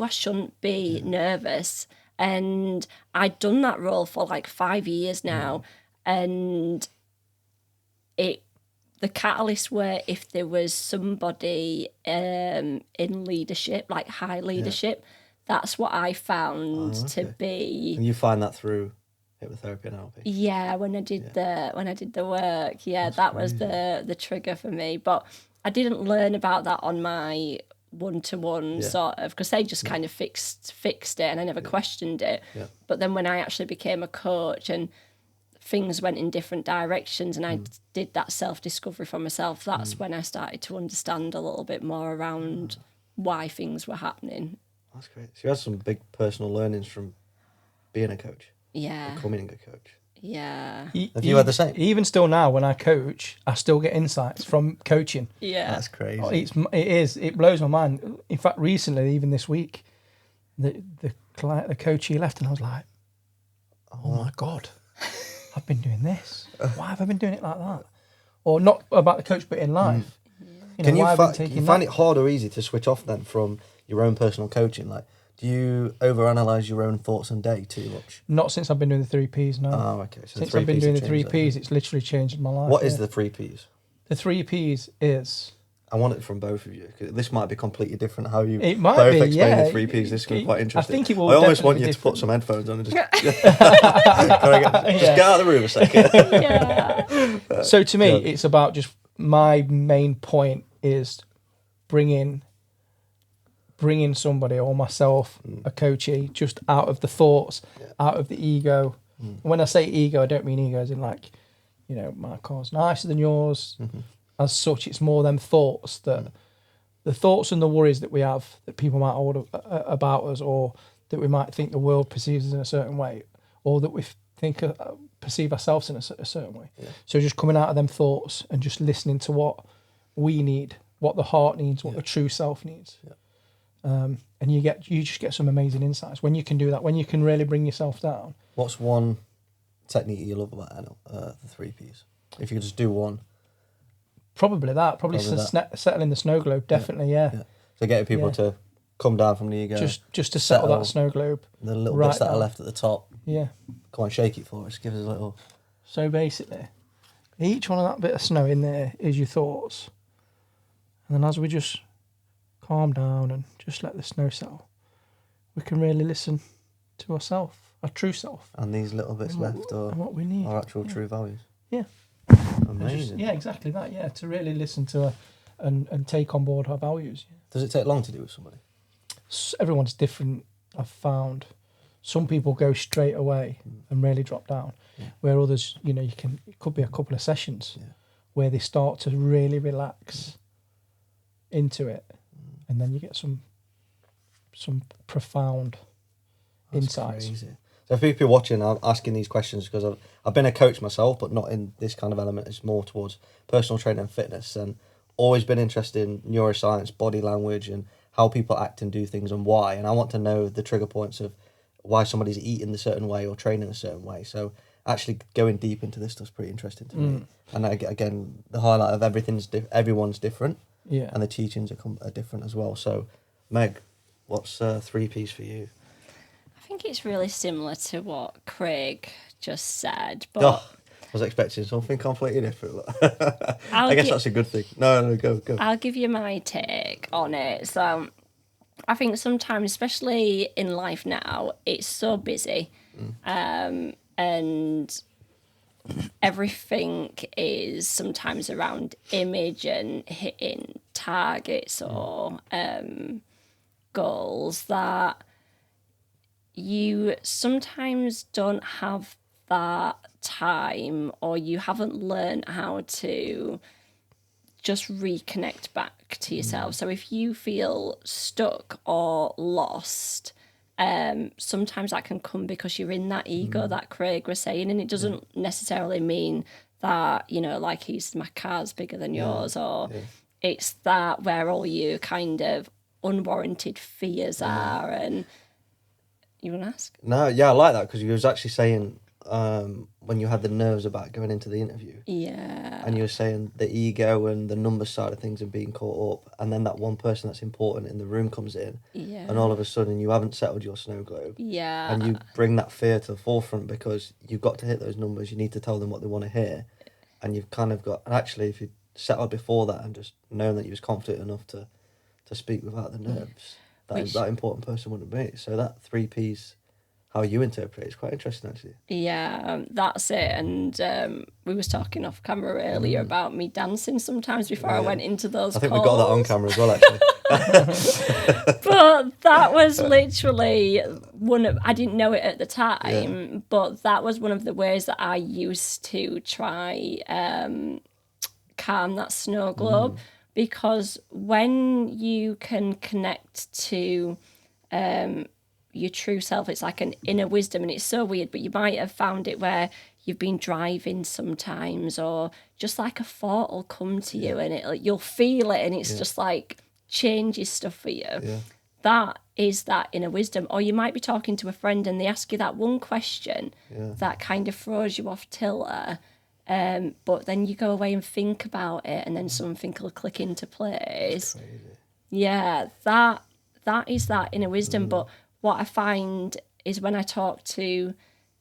shouldn't be nervous. And I'd done that role for like 5 years now. And the catalyst were if there was somebody in leadership, like high leadership. That's what I found to be. And you find that through hypnotherapy and NLP? Yeah, when I did the work, that was the trigger for me. But I didn't learn about that on my one-to-one sort of, because they just kind of fixed it, and I never questioned it. Yeah. But then when I actually became a coach and things went in different directions, and I did that self-discovery for myself, that's when I started to understand a little bit more around why things were happening. That's great. So you had some big personal learnings from being a coach. Yeah. Becoming a coach. Yeah. Have you had the same? Even still now, when I coach, I still get insights from coaching. Yeah. That's crazy. It blows my mind. In fact, recently, even this week, the coachee left, and I was like, oh my God, I've been doing this. Why have I been doing it like that? Or not about the coach, but in life. Can you find it hard or easy to switch off then from your own personal coaching? Like, do you overanalyze your own thoughts and day too much? Not since I've been doing the 3 Ps, no. Oh, okay. So since I've been doing the 3 Ps, it's literally changed my life. What is the 3 Ps? The 3 Ps is... I want it from both of you. 'Cause this might be completely different how you it might both be, explain yeah. the 3 Ps. This is quite interesting. I think it will. I almost want you to put some headphones on and just, just get out of the room a second. Yeah. So to me, it's about just, my main point is bringing somebody, or myself, a coachee, just out of the thoughts, out of the ego. When I say ego, I don't mean ego as in like, my car's nicer than yours. As such, it's more them thoughts, that the thoughts and the worries that we have, that people might hold about us, or that we might think the world perceives us in a certain way, or that we perceive ourselves in a certain way. Yeah. So just coming out of them thoughts and just listening to what we need, what the heart needs, what the true self needs. Yeah. And you just get some amazing insights when you can do that, when you can really bring yourself down. What's one technique you love about the 3 Ps? If you could just do one. Probably settling the snow globe, definitely, yeah. So getting people to come down from the ego. Just to settle that snow globe. The little bits that are left at the top. Yeah. Come on, shake it for us. Give us a little... So basically, each one of that bit of snow in there is your thoughts. And then as we just calm down and just let the snow settle, we can really listen to ourselves, our true self. And these little bits left are what we need. Our actual true values. Yeah. Amazing. Exactly that. Yeah, to really listen to and take on board our values. Yeah. Does it take long to do with somebody? Everyone's different. I've found some people go straight away and really drop down, where others, it could be a couple of sessions where they start to really relax into it, and then you get some profound insights. Crazy. So if people watching are asking these questions, because I've been a coach myself, but not in this kind of element. It's more towards personal training and fitness, and always been interested in neuroscience, body language, and how people act and do things and why. And I want to know the trigger points of why somebody's eating a certain way or training a certain way. So actually going deep into this stuff's pretty interesting to me. And again, the highlight of everyone's different, and the teachings are different as well. So Meg, what's 3 Ps for you? I think it's really similar to what Craig just said, but I was expecting something completely different. I guess that's a good thing. No, go. I'll give you my take on it. So I think sometimes, especially in life now, it's so busy, and everything is sometimes around image and hitting targets or goals that you sometimes don't have that time, or you haven't learned how to just reconnect back to yourself. So if you feel stuck or lost, sometimes that can come because you're in that ego that Craig was saying, and it doesn't necessarily mean that, you know, like my car's bigger than yours, or it's that where all your kind of unwarranted fears are. And you want to ask? No, yeah, I like that, because you was actually saying when you had the nerves about going into the interview. Yeah. And you were saying the ego and the number side of things and being caught up, and then that one person that's important in the room comes in, and all of a sudden you haven't settled your snow globe. Yeah. And you bring that fear to the forefront because you've got to hit those numbers. You need to tell them what they want to hear, and you've kind of got. And actually, if you settled before that and just known that you was confident enough to speak without the nerves, that important person wouldn't be. So that 3 Ps. How you interpret it is quite interesting, actually. Yeah, that's it. And we was talking off camera earlier about me dancing sometimes before I went into those I think calls. we got that on camera as well, actually. But that was literally I didn't know it at the time, but that was one of the ways that I used to try calm that snow globe, because when you can connect to your true self, it's like an inner wisdom, and it's so weird, but you might have found it where you've been driving sometimes, or just like a thought will come to you, and you'll feel it, and it's just like changes stuff for you. That is that inner wisdom. Or you might be talking to a friend and they ask you that one question that kind of throws you off tilter, but then you go away and think about it, and then something will click into place. Yeah, that is that inner wisdom. But what I find is when I talk to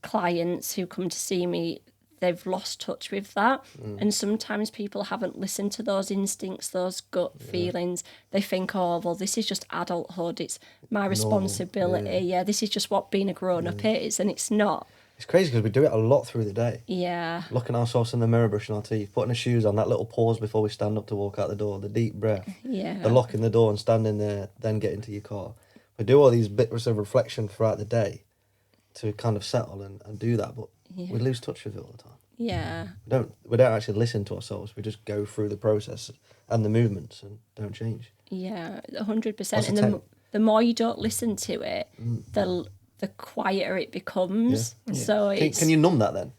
clients who come to see me, they've lost touch with that. And sometimes people haven't listened to those instincts, those gut feelings. They think, oh, well, this is just adulthood. It's my responsibility. Yeah, this is just what being a grown-up is, and it's not. It's crazy because we do it a lot through the day. Yeah. Looking ourselves in the mirror, brushing our teeth, putting our shoes on, that little pause before we stand up to walk out the door, the deep breath, the locking the door and standing there, then get into your car. We do all these bits of reflection throughout the day to kind of settle and do that, but we lose touch with it all the time. Yeah. We don't actually listen to ourselves. We just go through the process and the movements and don't change. Yeah, 100%. And the more you don't listen to it, the quieter it becomes. Yeah. So can you numb that then?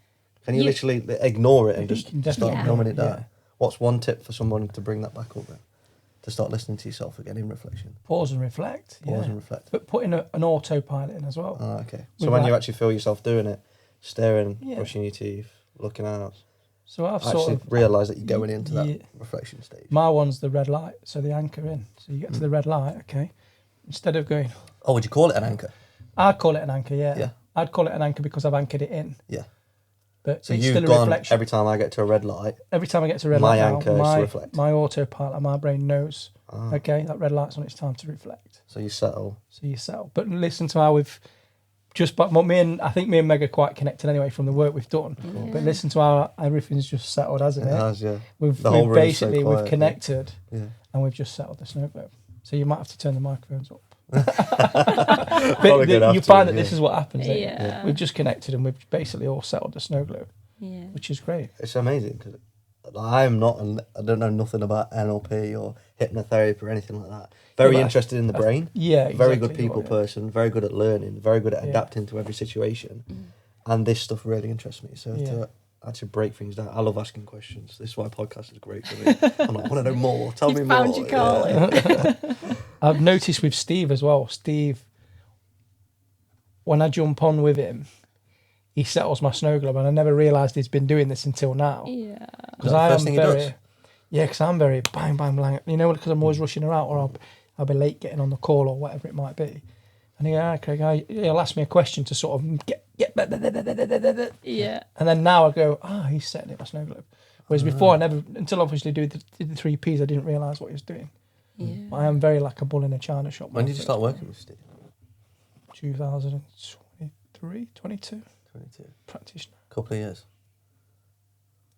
Can you literally ignore it and just start numbing it down? Yeah. What's one tip for someone to bring that back up then? To start listening to yourself again in reflection. Pause and reflect. Pause and reflect. But putting an autopilot in as well. Ah, okay. So when you actually feel yourself doing it, staring, brushing your teeth, looking out, so I've actually sort of realise that you're going into that reflection stage. My one's the red light, so the anchor in. So you get to the red light, okay. Instead of going... Oh, would you call it an anchor? I'd call it an anchor, yeah. I'd call it an anchor because I've anchored it in. Yeah. But so it's you've still a gone reflection. every time I get to a red light. Every time I get to a red light, my anchor is to reflect. My autopilot, my brain knows. Okay, that red light's on. It's time to reflect. So you settle. But listen to how we've just. But I think me and Meg are quite connected anyway from the work we've done. Cool. But listen to how everything's just settled, hasn't it? It has, yeah. We've basically we've connected, and we've just settled the snow globe. So you might have to turn the microphones up. But you find that this is what happens. Yeah. We've just connected and we've basically all settled the snow globe, which is great. It's amazing because I don't know nothing about NLP or hypnotherapy or anything like that. Very interested in the brain. Yeah, exactly. Very good people person. Very good at learning. Very good at adapting to every situation. And this stuff really interests me. So to actually break things down. I love asking questions. This is why podcast is great for me. I'm like, I want to know more. Tell me more. Found your calling. I've noticed with Steve as well. Steve, when I jump on with him, he settles my snow globe, and I never realised he's been doing this until now. Yeah. Because I am very... Yeah, because I'm very bang, bang, bang. You know, because I'm always rushing her out, or I'll be late getting on the call or whatever it might be. And he'll ask me a question to sort of get yeah. And then now I go, he's setting it my snow globe. Whereas before, I never, until obviously did the 3 Ps, I didn't realise what he was doing. But I am very like a bull in a china shop. When did you start working with Steve? 2023, 22. 22. Practitioner. Couple of years.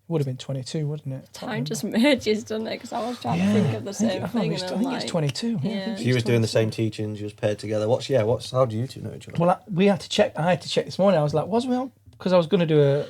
Would have been 22, wouldn't it? Time just merges, doesn't it? Because I was trying to think of the same thing. I think it's 22. Yeah. So you was doing the same teachings, you was paired together. How do you two know each other? Well, I had to check this morning. I was like, was we on? Because I was going to do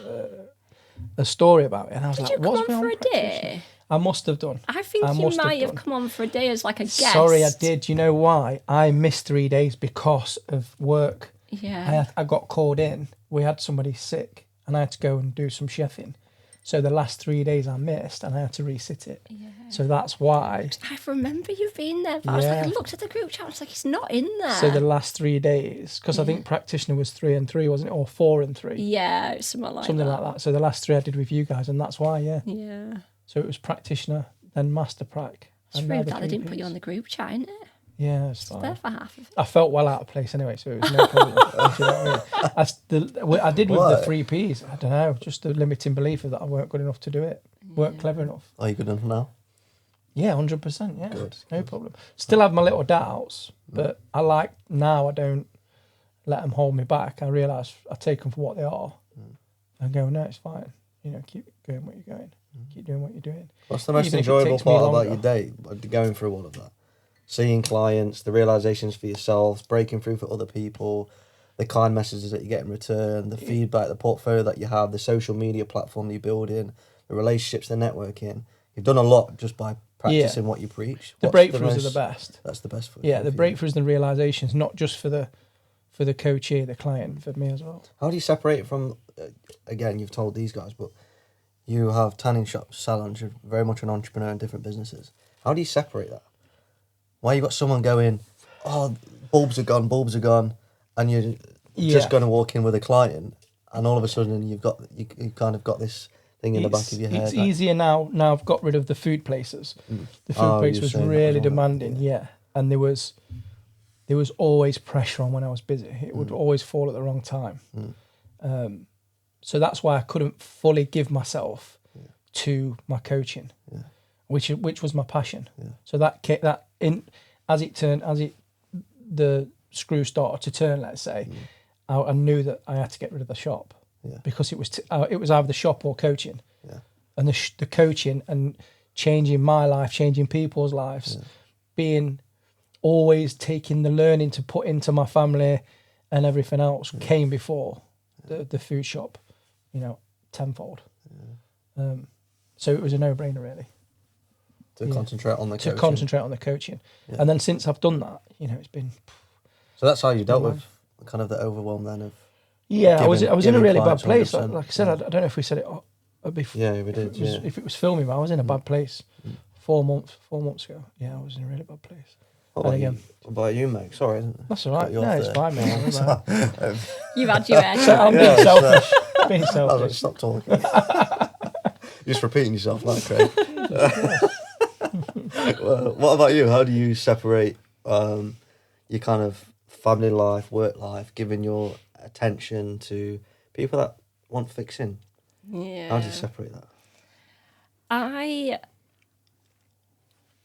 a story about it. And I was Did like, you come was on we on for a practitioner? day? I must have done. I think you might have come on for a day as like a guest. Sorry, I did. You know why? I missed 3 days because of work. Yeah. I got called in. We had somebody sick and I had to go and do some chefing. So the last 3 days I missed and I had to resit it. Yeah. So that's why. I remember you being there. But I looked at the group chat and I was like, he's not in there. So the last 3 days, because I think practitioner was 3 and 3, wasn't it? Or 4 and 3. Yeah, something like that. So the last 3 I did with you guys and that's why, Yeah. So it was practitioner, then master prac. It's rude that I didn't put you on the group chat, innit? Yeah, it's There fine. for half of it. I felt well out of place anyway, so it was no problem. You know what I mean? I did with the 3 Ps. I don't know, just the limiting belief of that I weren't good enough to do it, weren't clever enough. Are you good enough now? Yeah, 100%. Yeah, Good, no problem. Still have my little doubts, but I like now. I don't let them hold me back. I realise I take them for what they are, and go, no, it's fine. You know, keep going what you're going, keep doing what you're doing. What's the most Even if it enjoyable takes me part about longer. your day? Going through all of that, seeing clients, the realizations for yourselves, breaking through for other people, the kind messages that you get in return, the feedback, the portfolio that you have, the social media platform you're building, the relationships, the networking. You've done a lot just by practicing what you preach. The breakthroughs are the best. That's the best for Yeah, the for you. breakthroughs and realizations, not just for the coachee, the client, for me as well. How do you separate it from? Again, you've told these guys, but you have tanning shops, salons. You're very much an entrepreneur in different businesses. How do you separate that? Why you got someone going, oh, bulbs are gone, and you're just going to walk in with a client, and all of a sudden you kind of got this thing in the back of your head. It's easier now. Now I've got rid of the food places. The food place was really demanding, and there was always pressure on when I was busy. It would always fall at the wrong time. So that's why I couldn't fully give myself to my coaching, which was my passion. So the screw started to turn, let's say, I knew that I had to get rid of the shop because it was either the shop or coaching, and the coaching and changing my life, changing people's lives, being always taking the learning to put into my family and everything else came before the food shop, tenfold. So it was a no-brainer really. To concentrate on the coaching. To concentrate on the coaching. Yeah. And then since I've done that, it's been... So that's how you dealt with kind of the overwhelm then of... Yeah, I was in a really bad place. Like I said, I don't know if we said it before. Yeah, we did, If it was filming, I was in a bad place 4 months ago. Yeah, I was in a really bad place. What about you, Meg? Sorry. That's all right. No, it's fine, mate. You've had your head. I'm being selfish. Being selfish. Stop talking. Just repeating yourself, like Craig. What about you? How do you separate your kind of family life, work life, giving your attention to people that want fixing? Yeah. How do you separate that? I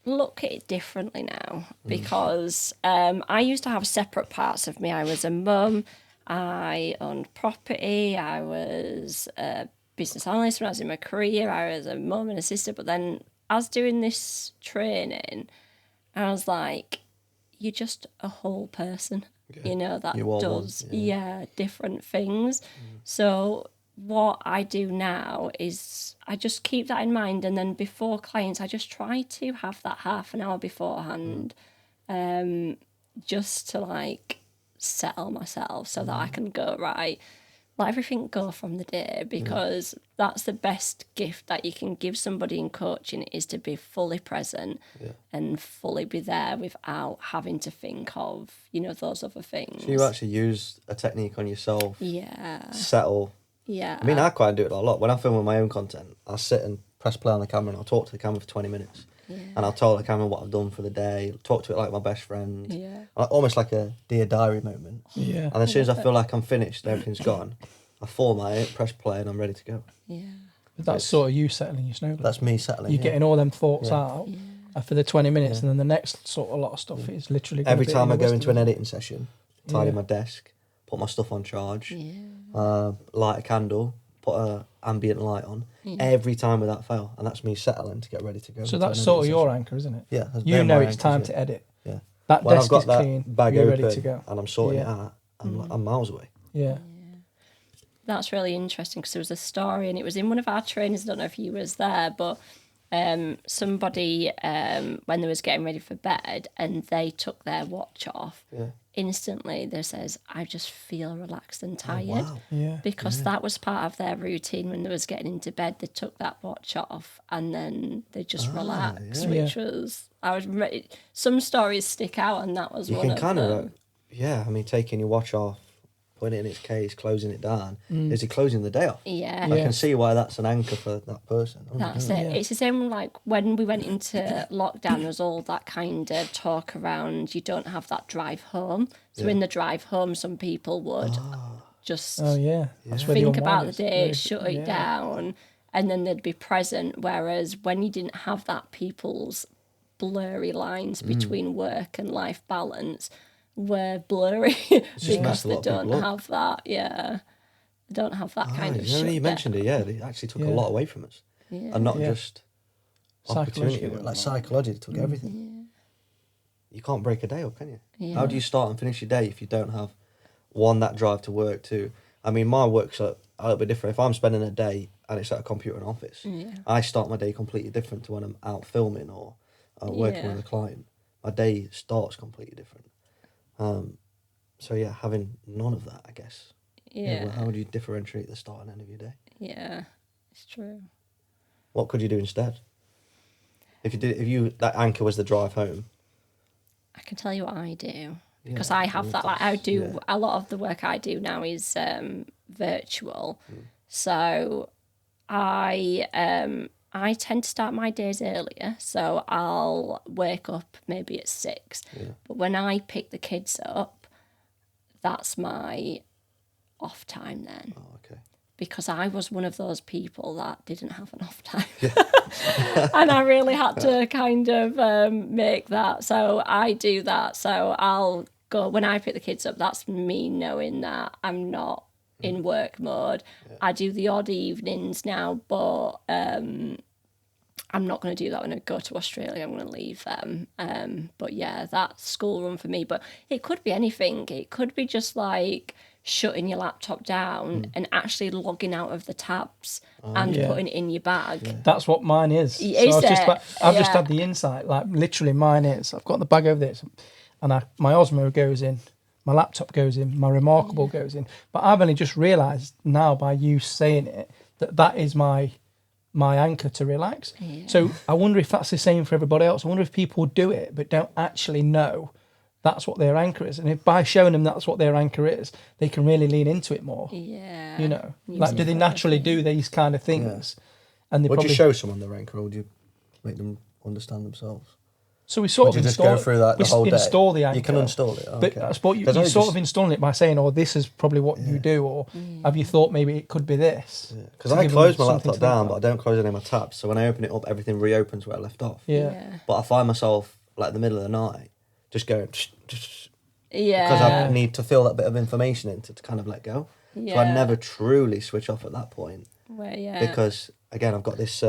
look at it differently now because I used to have separate parts of me. I was a mum, I owned property, I was a business analyst when I was in my career, I was a mum and a sister, but then as doing this training, I was like, you're just a whole person, that does different things. So what I do now is I just keep that in mind, and then before clients I just try to have that half an hour beforehand just to settle myself so that I can go, right, let everything go from the day, because that's the best gift that you can give somebody in coaching, is to be fully present and fully be there without having to think of those other things. So you actually use a technique on yourself, settle. Yeah. I mean, I quite do it a lot. When I'm filming my own content, I'll sit and press play on the camera and I'll talk to the camera for 20 minutes. Yeah. And I'll tell the camera what I've done for the day, talk to it like my best friend. Yeah. Almost like a Dear Diary moment. Yeah. And as soon as I feel like I'm finished, everything's gone, I format it, press play, and I'm ready to go. Yeah. But that's sort of you settling your snowball. That's me settling. You're getting all them thoughts out. Yeah. for the 20 minutes, and then the next sort of lot of stuff is literally gonna Every be time in I the go wisdom. into an editing session, tidy Yeah. my desk, put my stuff on charge, Yeah. light a candle, put a ambient light on. Every time without fail, and that's me settling to get ready to go. So into that's an sort of editing your session. anchor, isn't it? Yeah, that's You they're know my it's anchors, time yeah. to edit. Yeah. That When desk I've got is that clean. bag You're open ready to go. and I'm sorting Yeah. it out, I'm miles away. Yeah. That's really interesting because there was a story and it was in one of our trainings. I don't know if you was there, but somebody when they was getting ready for bed and they took their watch off, instantly they says, I just feel relaxed and tired. Wow. Yeah. Because that was part of their routine when they was getting into bed. They took that watch off and then they just relaxed, which was some stories stick out, and that was You one can of kind them. of, I mean, taking your watch off, putting it in its case, closing it down, is it closing the day off? Yeah. I can see why that's an anchor for that person. That's it. It's the same like when we went into lockdown, there was all that kind of talk around you don't have that drive home. So in the drive home, some people would just Oh yeah. That's where think the about unwind the is. day, Very- shut it yeah. down, and then they'd be present. Whereas when you didn't have that, people's blurry lines between work and life balance were blurry because messed a they lot of don't people up. have that. Yeah, they don't have that kind of. You know, when you shut mentioned down. it, they actually took a Yeah. lot away from us. Yeah. And not Yeah. just opportunity, Psychology. but like psychology, it took everything. You can't break a day up, can you? Yeah. How do you start and finish your day if you don't have, one, that drive to work, two, I mean, my work's a little bit different. If I'm spending a day and it's at a computer in office, I start my day completely different to when I'm out filming or working with a client. My day starts completely different. So yeah, having none of that, I guess. Yeah. Well, how would you differentiate the start and end of your day? Yeah, it's true. What could you do instead? If that anchor was the drive home. I can tell you what I do because Yeah, I have that. Like I do yeah. a lot of the work I do now is virtual, so I tend to start my days earlier. So I'll wake up maybe at 6, but when I pick the kids up, that's my off time then. Oh, okay. Because I was one of those people that didn't have an off time. And I really had to kind of make that. So I do that. So I'll go, when I pick the kids up, that's me knowing that I'm not in work mode. I do the odd evenings now, but I'm not going to do that when I go to Australia. I'm going to leave them. But yeah, that's school run for me. But it could be anything. It could be just like shutting your laptop down and actually logging out of the tabs and putting it in your bag. That's what mine is. So Is I've just Yeah. had the insight. Like literally, mine is. I've got the bag over there, and my Osmo goes in, my laptop goes in, my Remarkable goes in. But I've only just realised now by you saying it that is my anchor to relax. Yeah. So I wonder if that's the same for everybody else. I wonder if people do it but don't actually know that's what their anchor is, and if by showing them that's what their anchor is, they can really lean into it more. Yeah. You know, like do they naturally do these kind of things? And they Would probably you show someone their anchor, or would you make them understand themselves? So we sort Would of you just install go through that the we whole day? install the anchor. You can install it. But I suppose you're sort of installing it by saying, "Oh, this is probably what you do," or have you thought maybe it could be this? Because To I give close them my something laptop to think down, about. but I don't close any of my tabs. So when I open it up, everything reopens where I left off. Yeah. But I find myself like in the middle of the night, just going because Yeah. I need to feel that bit of information in to kind of let go. So I Yeah. never truly switch off at that point Well, yeah. because again I've got this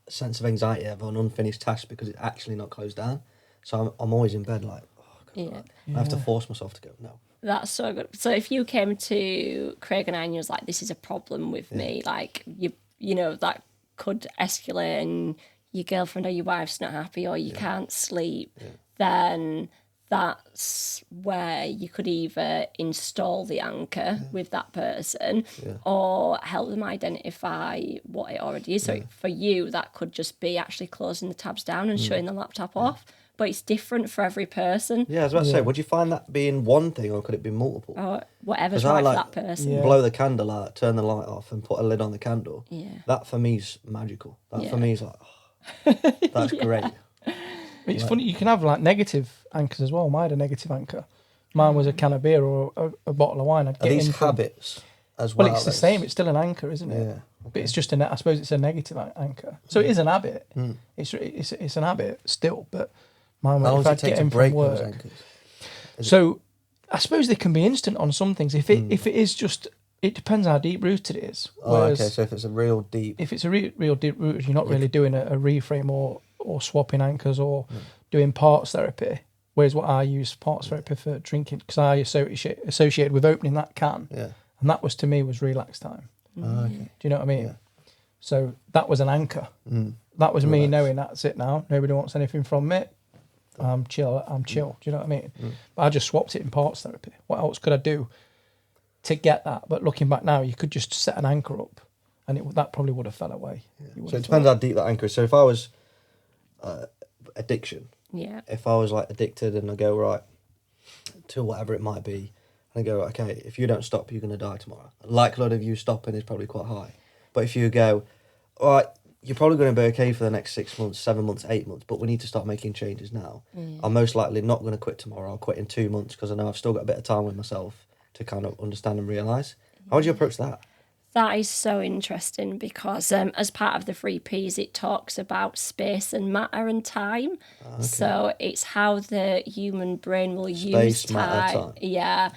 sense of anxiety of an unfinished task because it's actually not closed down. So I'm always in bed like, oh God, I have to force myself to go, no. That's so good. So if you came to Craig and I and you was like, this is a problem with me, like you know, that could escalate and your girlfriend or your wife's not happy or you can't sleep, then that's where you could either install the anchor with that person or help them identify what it already is. So for you, that could just be actually closing the tabs down and shutting the laptop off. But it's different for every person. Yeah, I was about to say, would you find that being one thing or could it be multiple? Or whatever's 'Cause I right like- for that person. Yeah. Blow the candle out, turn the light off and put a lid on the candle. Yeah. That for me's magical. That Yeah. for me's like, oh, that's great. But it's funny, you can have like negative anchors as well. Mine had a negative anchor. Mine was a can of beer or a bottle of wine. I'd Are get these in from- habits? as well. Well, it's the same. It's still an anchor, isn't it? Yeah. Okay. But it's just I suppose it's a negative anchor. So it is an habit. It's an habit still. But mine, How long if I does it take get to in break from those work. anchors? So I suppose they can be instant on some things. If it is just, it depends how deep rooted it is. Whereas Okay. So if it's a real deep, if it's a real deep root, you're not really doing a reframe or swapping anchors or doing parts therapy. Whereas what I use parts therapy for drinking, because I associated with opening that can, and that was to me was relax time. Okay. Do you know what I mean? Yeah. So that was an anchor. That was me knowing that's it now. Nobody wants anything from me. I'm chill. Do you know what I mean? But I just swapped it in parts therapy. What else could I do to get that? But looking back now, you could just set an anchor up, and that probably would have fell away. So it depends how deep that anchor is. So if I was addiction, if I was like addicted and I go right to whatever it might be, and I go, okay, if you don't stop, you're going to die tomorrow. The likelihood of you stopping is probably quite high. But if you go, all right, you're probably going to be okay for the next 6 months, 7 months, 8 months, but we need to start making changes now. I'm most likely not going to quit tomorrow. I'll quit in 2 months because I know I've still got a bit of time with myself to kind of understand and realise. How would you approach that? That is so interesting because as part of the 3 Ps, it talks about space and matter and time. Okay. So it's how the human brain will use Space, matter, time. Yeah,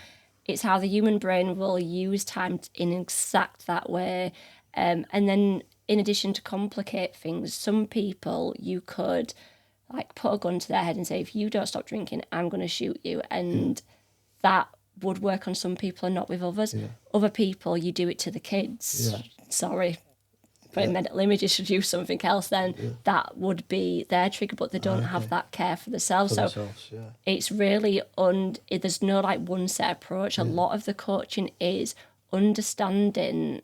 it's how the human brain will use time in exact that way. And then in addition to complicate things, some people you could like put a gun to their head and say, if you don't stop drinking, I'm going to shoot you. And that would work on some people and not with others. Other people, you do it to the kids. Sorry, but mental images should use something else, then that would be their trigger, but they don't have that care for themselves. It's really, there's no like one set approach. A lot of the coaching is understanding,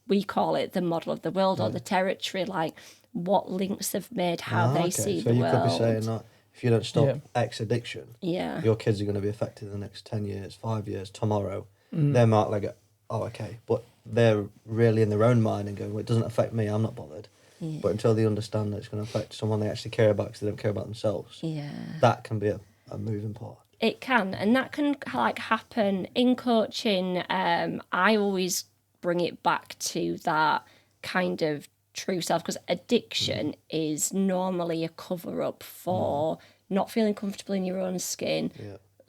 we call it the model of the world or the territory, like what links they've made, how they see the world. So you could be saying that if you don't stop X addiction, your kids are going to be affected in the next 10 years, 5 years, tomorrow. They might like, oh, okay. But they're really in their own mind and going, well, it doesn't affect me, I'm not bothered. But until they understand that it's going to affect someone they actually care about because they don't care about themselves, that can be a moving part. It can, and that can like happen in coaching. I always bring it back to that kind of true self, because addiction is normally a cover-up for not feeling comfortable in your own skin,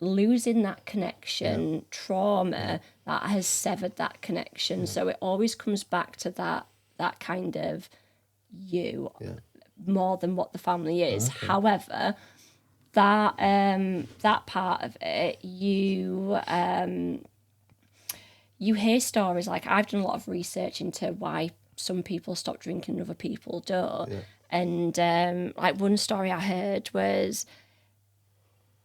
losing that connection, trauma that has severed that connection. So it always comes back to that kind of you more than what the family is. However, that part of it, you hear stories, like I've done a lot of research into why some people stop drinking and other people don't. And like one story I heard was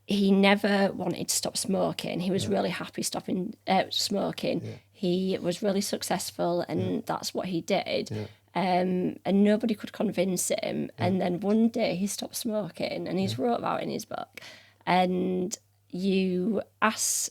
he never wanted to stop smoking. He was really happy stopping smoking. He was really successful and that's what he did. And nobody could convince him. And then one day he stopped smoking, and he's wrote about it in his book. And you ask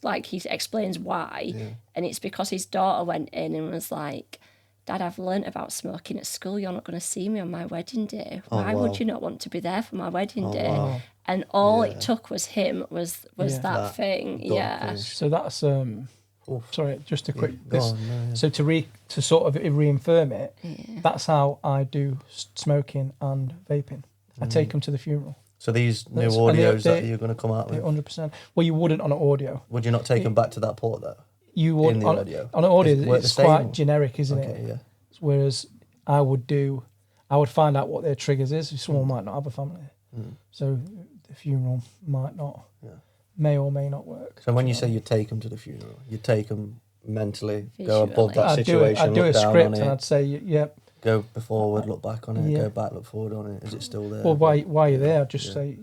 like, he explains why, and it's because his daughter went in and was like, Dad, I've learnt about smoking at school. You're not going to see me on my wedding day. Why would you not want to be there for my wedding day? Wow. And all it took was him, was that thing. Yeah. So that's sorry, just a quick. So to sort of reaffirm it, that's how I do smoking and vaping. I take them to the funnel. So these new audios that you're going to come out with? 100%. Well, you wouldn't on an audio. Would you not take them back to that port though? You would on audio. On an audio, it's quite generic, isn't it? Yeah. Whereas I would find out what their triggers is. Someone might not have a family, so the funeral might not, may or may not work. So when you say you take them to the funeral, you take them mentally, go above that situation, I'd do a script and I'd say, go forward, look back on it, go back, look forward on it. Is it still there? Well, why you're there, I'd just say,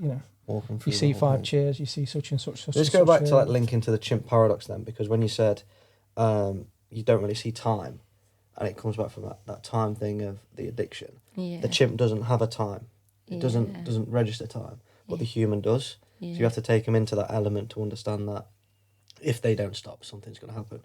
you see 5 chairs, you see such and such. Let's go back to like linking to the chimp paradox then, because when you said you don't really see time, and it comes back from that time thing of the addiction. The chimp doesn't have a time. It doesn't register time, but the human does. So you have to take them into that element to understand that if they don't stop, something's going to happen.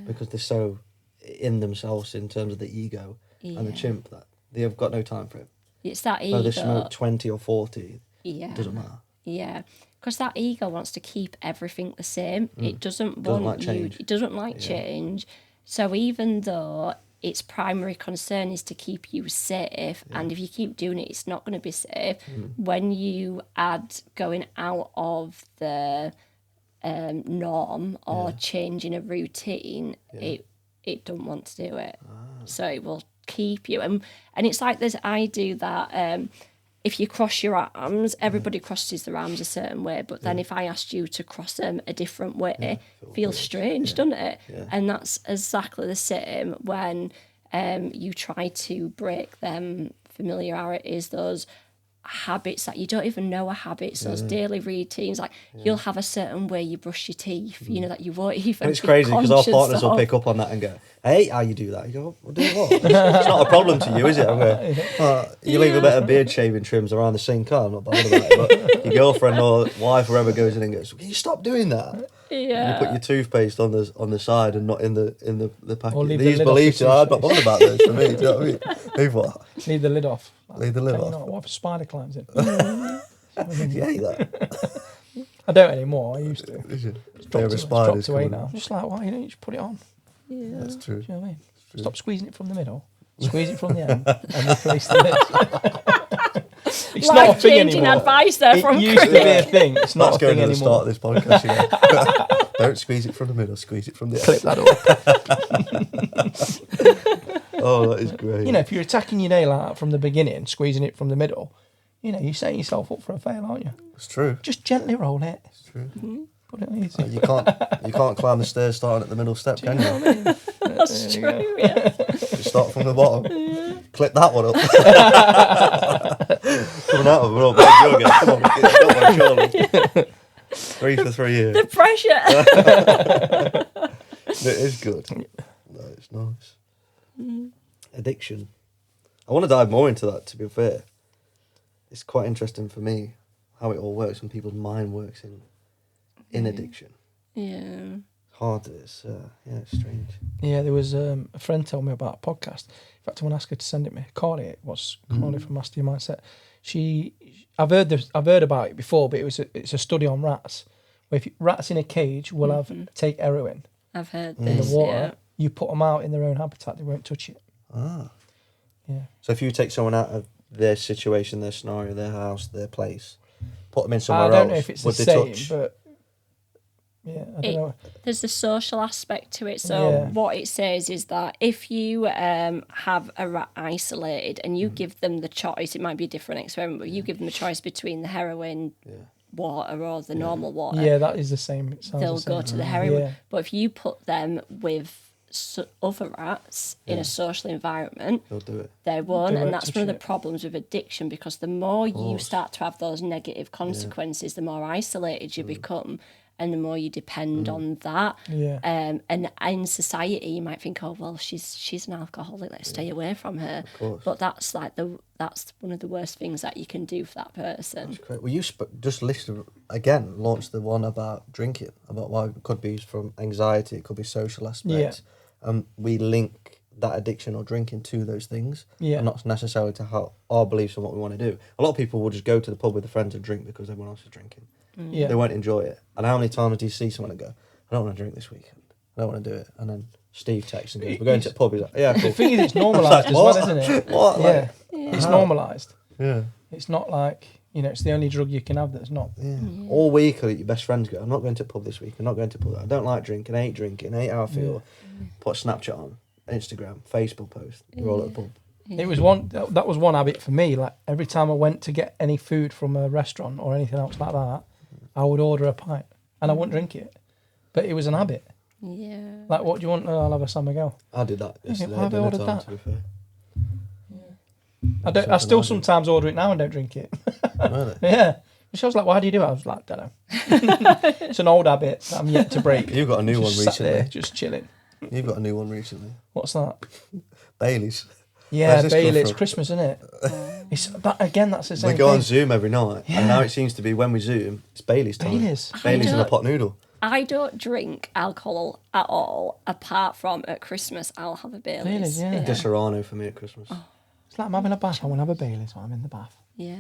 Because they're so in themselves in terms of the ego and the chimp that they have got no time for it. It's that ego. So they smoke 20 or 40, it doesn't matter. Yeah, because that ego wants to keep everything the same. It doesn't want like you. change. It doesn't like change. So even though its primary concern is to keep you safe, and if you keep doing it, it's not going to be safe. When you add going out of the norm or changing a routine, it don't want to do it. So it will keep you. And it's like this. I do that. If you cross your arms, everybody crosses their arms a certain way, but then if I asked you to cross them a different way, it feels strange, doesn't it? Yeah. And that's exactly the same when you try to break them familiarities, those habits that you don't even know are habits, those daily routines. Like you'll have a certain way you brush your teeth, you know, that you won't even. And it's be crazy because our conscious partners will of. pick up on that and go, "Hey, how you do that?" You go, "Well, do what? It's not a problem to you, is it?" I'm going, "You leave a bit of beard shaving trims around the sink. I'm not bothered about it." But your girlfriend or wife, whoever goes in and goes, "Can you stop doing that?" Yeah. You put your toothpaste on the side and not in the packet. Or leave the These lid off beliefs, the I'm not bothered about those for me. Do you know what I mean? Leave what? Leave the lid off. Leave the lid You off. know, what if a spider climbs in? You hate that. I don't anymore. I used to. It's Dropped a to- spiders dropped away coming. now. Just like, why you don't just put it on? Yeah. That's true. Do you know what I mean? Stop squeezing it from the middle. Squeeze it from the end and replace the lid. It's not a thing Life-changing anymore. advice there from It used to be a thing. It's not Let's a go thing to the anymore. start of this podcast again. Don't squeeze it from the middle, squeeze it from the end. Clip that up. Oh, that is great. You know, if you're attacking your day like that from the beginning, squeezing it from the middle, you know, you're setting yourself up for a fail, aren't you? It's true. Just gently roll it. It's true. Put it easy. You can't climb the stairs starting at the middle step, can you? That's true, yeah. Just start from the bottom. Clip that one up. Coming out of it, we're all back yoga. Come on, don't worry, surely. 3 for 3 years. The pressure. It is good. No, it's nice. Addiction. I want to dive more into that, to be fair. It's quite interesting for me how it all works and people's mind works in addiction. Yeah. Hard, it's strange. Yeah, there was a friend told me about a podcast. In fact, I want to ask her to send it me. Carly from Master Your Mindset. I've heard about it before, but it's a study on rats. Where if rats in a cage will take heroin I've heard in this. the water, Yeah. you put them out in their own habitat, they won't touch it. Ah. Yeah. So if you take someone out of their situation, their scenario, their house, their place, put them in somewhere I don't else, know if it's the would they same, touch? but yeah, I don't know. There's the social aspect to it. So Yeah. what it says is that if you have a rat isolated and you give them the choice, it might be a different experiment, but you give them a choice between the heroin water or the normal water, Yeah, that is the same. It sounds they'll the same. go to the heroin. Yeah. But if you put them with other rats in a social environment, They'll do it. they won't, They and won't that's touch one of the it. problems with addiction, because the more you start to have those negative consequences, the more isolated you become, and the more you depend on that. Yeah. And in society, you might think, oh well, she's an alcoholic, let's stay away from her. course. But that's that's one of the worst things that you can do for that person. Great. Well, you just listed again, launched the one about drinking, about why it could be from anxiety, it could be social aspects. We link that addiction or drinking to those things, Yeah. and not necessarily to how our beliefs and what we want to do. A lot of people will just go to the pub with a friend and drink because everyone else is drinking. Yeah. They won't enjoy it. And how many times do you see someone and go, I don't want to drink this weekend, I don't want to do it, and then Steve texts and goes, we're going to the pub. He's like, yeah, cool. The thing is, it's normalised as well, What? isn't it? What? Yeah. It's normalised. Yeah. It's not like, you know, it's the only drug you can have that's not. Yeah. All week, your best friends go, I'm not going to the pub this week, I'm not going to the pub. I don't like drinking, I hate drinking, I hate how I feel. Put a Snapchat on, Instagram, Facebook post, we're all at the pub. It was that was one habit for me. Like every time I went to get any food from a restaurant or anything else like that, I would order a pint and I wouldn't drink it. But it was an habit. Yeah. Like, what do you want? I'll have a San Miguel. I did that yesterday why have I at dinner ordered time, that? to be fair. I still sometimes order it now and don't drink it. Really? Yeah. She was like, why do you do it? I was like, don't know. It's an old habit that I'm yet to break. You've got a new one Just sat there, recently. just chilling. You've got a new one recently. What's that? Bailey's. Yeah, Where's this come Bailey. It's from? Christmas, isn't it? It's that again. That's the same We go on thing. Zoom every night, and now it seems to be when we Zoom, it's Bailey's time. Bailey's. Bailey's and a don't- pot noodle. I don't drink alcohol at all, apart from at Christmas I'll have a Baileys. Baileys, yeah. Disaronno for me at Christmas. It's like I'm having a bath. I want to have a Bailey's while I'm in the bath. Yeah.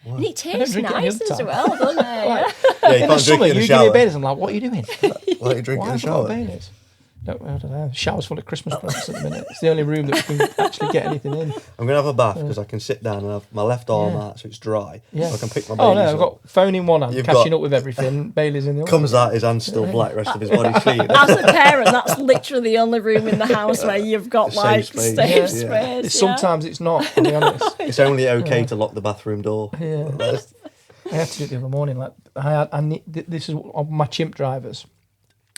What? And it tastes drink it any nice other as time. well, doesn't it? Like, Yeah, you in the can't summer, drink it in the you give me a shower. Baileys, I'm like, what are you doing? Why don't you drink it Why in the have I got a shower? Baileys? I don't know. The shower's full of Christmas presents at the minute. It's the only room that we can actually get anything in. I'm gonna have a bath because I can sit down and have my left arm out so it's dry. Yeah. So I can pick my Oh Baileys no, I've got phone in one hand, You've catching got- up with everything. Baileys in the other. Comes out, his hand's still black, rest of his body's clean. As a parent, that's literally the only room in the house where you've got Safe like space. safe Yeah. space. Sometimes it's not, to be honest. It's only okay to lock the bathroom door. Yeah. I had to do it the other morning. Like this is on my chimp drivers,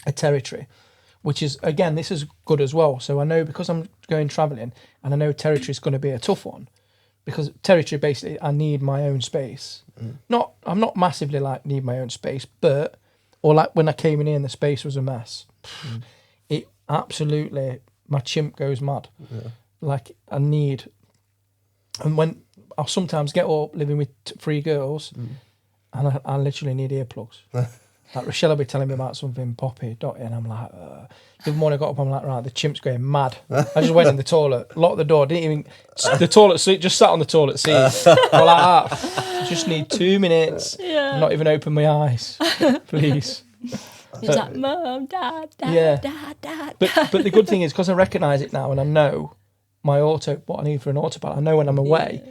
a territory, which is again this is good as well. So I know because I'm going travelling, and I know territory is going to be a tough one, because territory basically I need my own space. I'm not massively like need my own space, but or like when I came in here and the space was a mess. It absolutely my chimp goes mad. Yeah. Like I need, and when I'll sometimes get up living with 3 girls, and I literally need earplugs. Like Rochelle will be telling me about something poppy, and I'm like, the other morning I got up, I'm like, right, the chimp's going mad. I just went in the toilet, locked the door, didn't even, the toilet seat, just sat on the toilet seat. I'm like, just need 2 minutes, not even open my eyes, please. He's like, Mum, Dad, Dad, Yeah. Dad, Dad. But the good thing is, because I recognise it now and I know what I need for an autopilot, I know when I'm away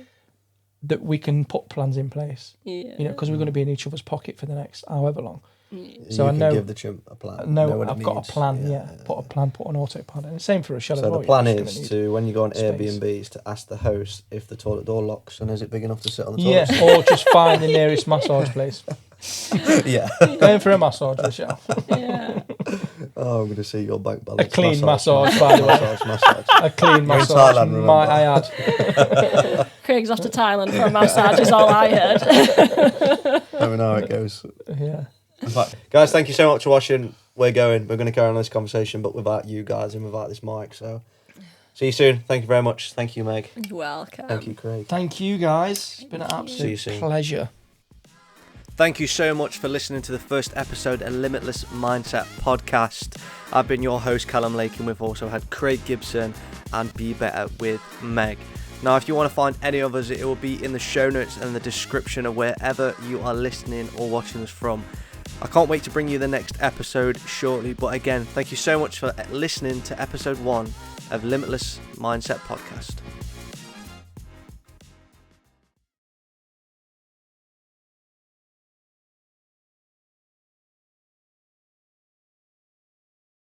that we can put plans in place. Yeah. You know, because we're going to be in each other's pocket for the next however long. So I you know- can give the chimp a plan. I know know what it I've got needs. a plan, put an autopilot. And the same for Rochelle as So well. the plan you're just is gonna need- to, when you go on space. Airbnbs, to ask the host if the toilet door locks and is it big enough to sit on the toilet. Yeah, or just find the nearest massage place. Yeah. Going for a massage, Rochelle. Yeah. Oh, I'm going to see your bank balance. A clean massage, by the way. Massage. A clean You're in massage, Thailand, remember? might I add. Craig's off to Thailand for a massage is all I heard. Let me know how it goes. Yeah. But, guys, thank you so much for watching. We're going to carry on this conversation, but without you guys and without this mic. So, see you soon. Thank you very much. Thank you, Meg. You're welcome. Thank you, Craig. Thank you, guys. It's been an See you absolute soon. pleasure. Thank you so much for listening to the first episode of Limitless Mindset Podcast. I've been your host, Callum Lake, and we've also had Craig Gibson and Be Better with Meg. Now, if you want to find any of us, it will be in the show notes and the description of wherever you are listening or watching us from. I can't wait to bring you the next episode shortly, but again, thank you so much for listening to episode 1 of Limitless Mindset Podcast.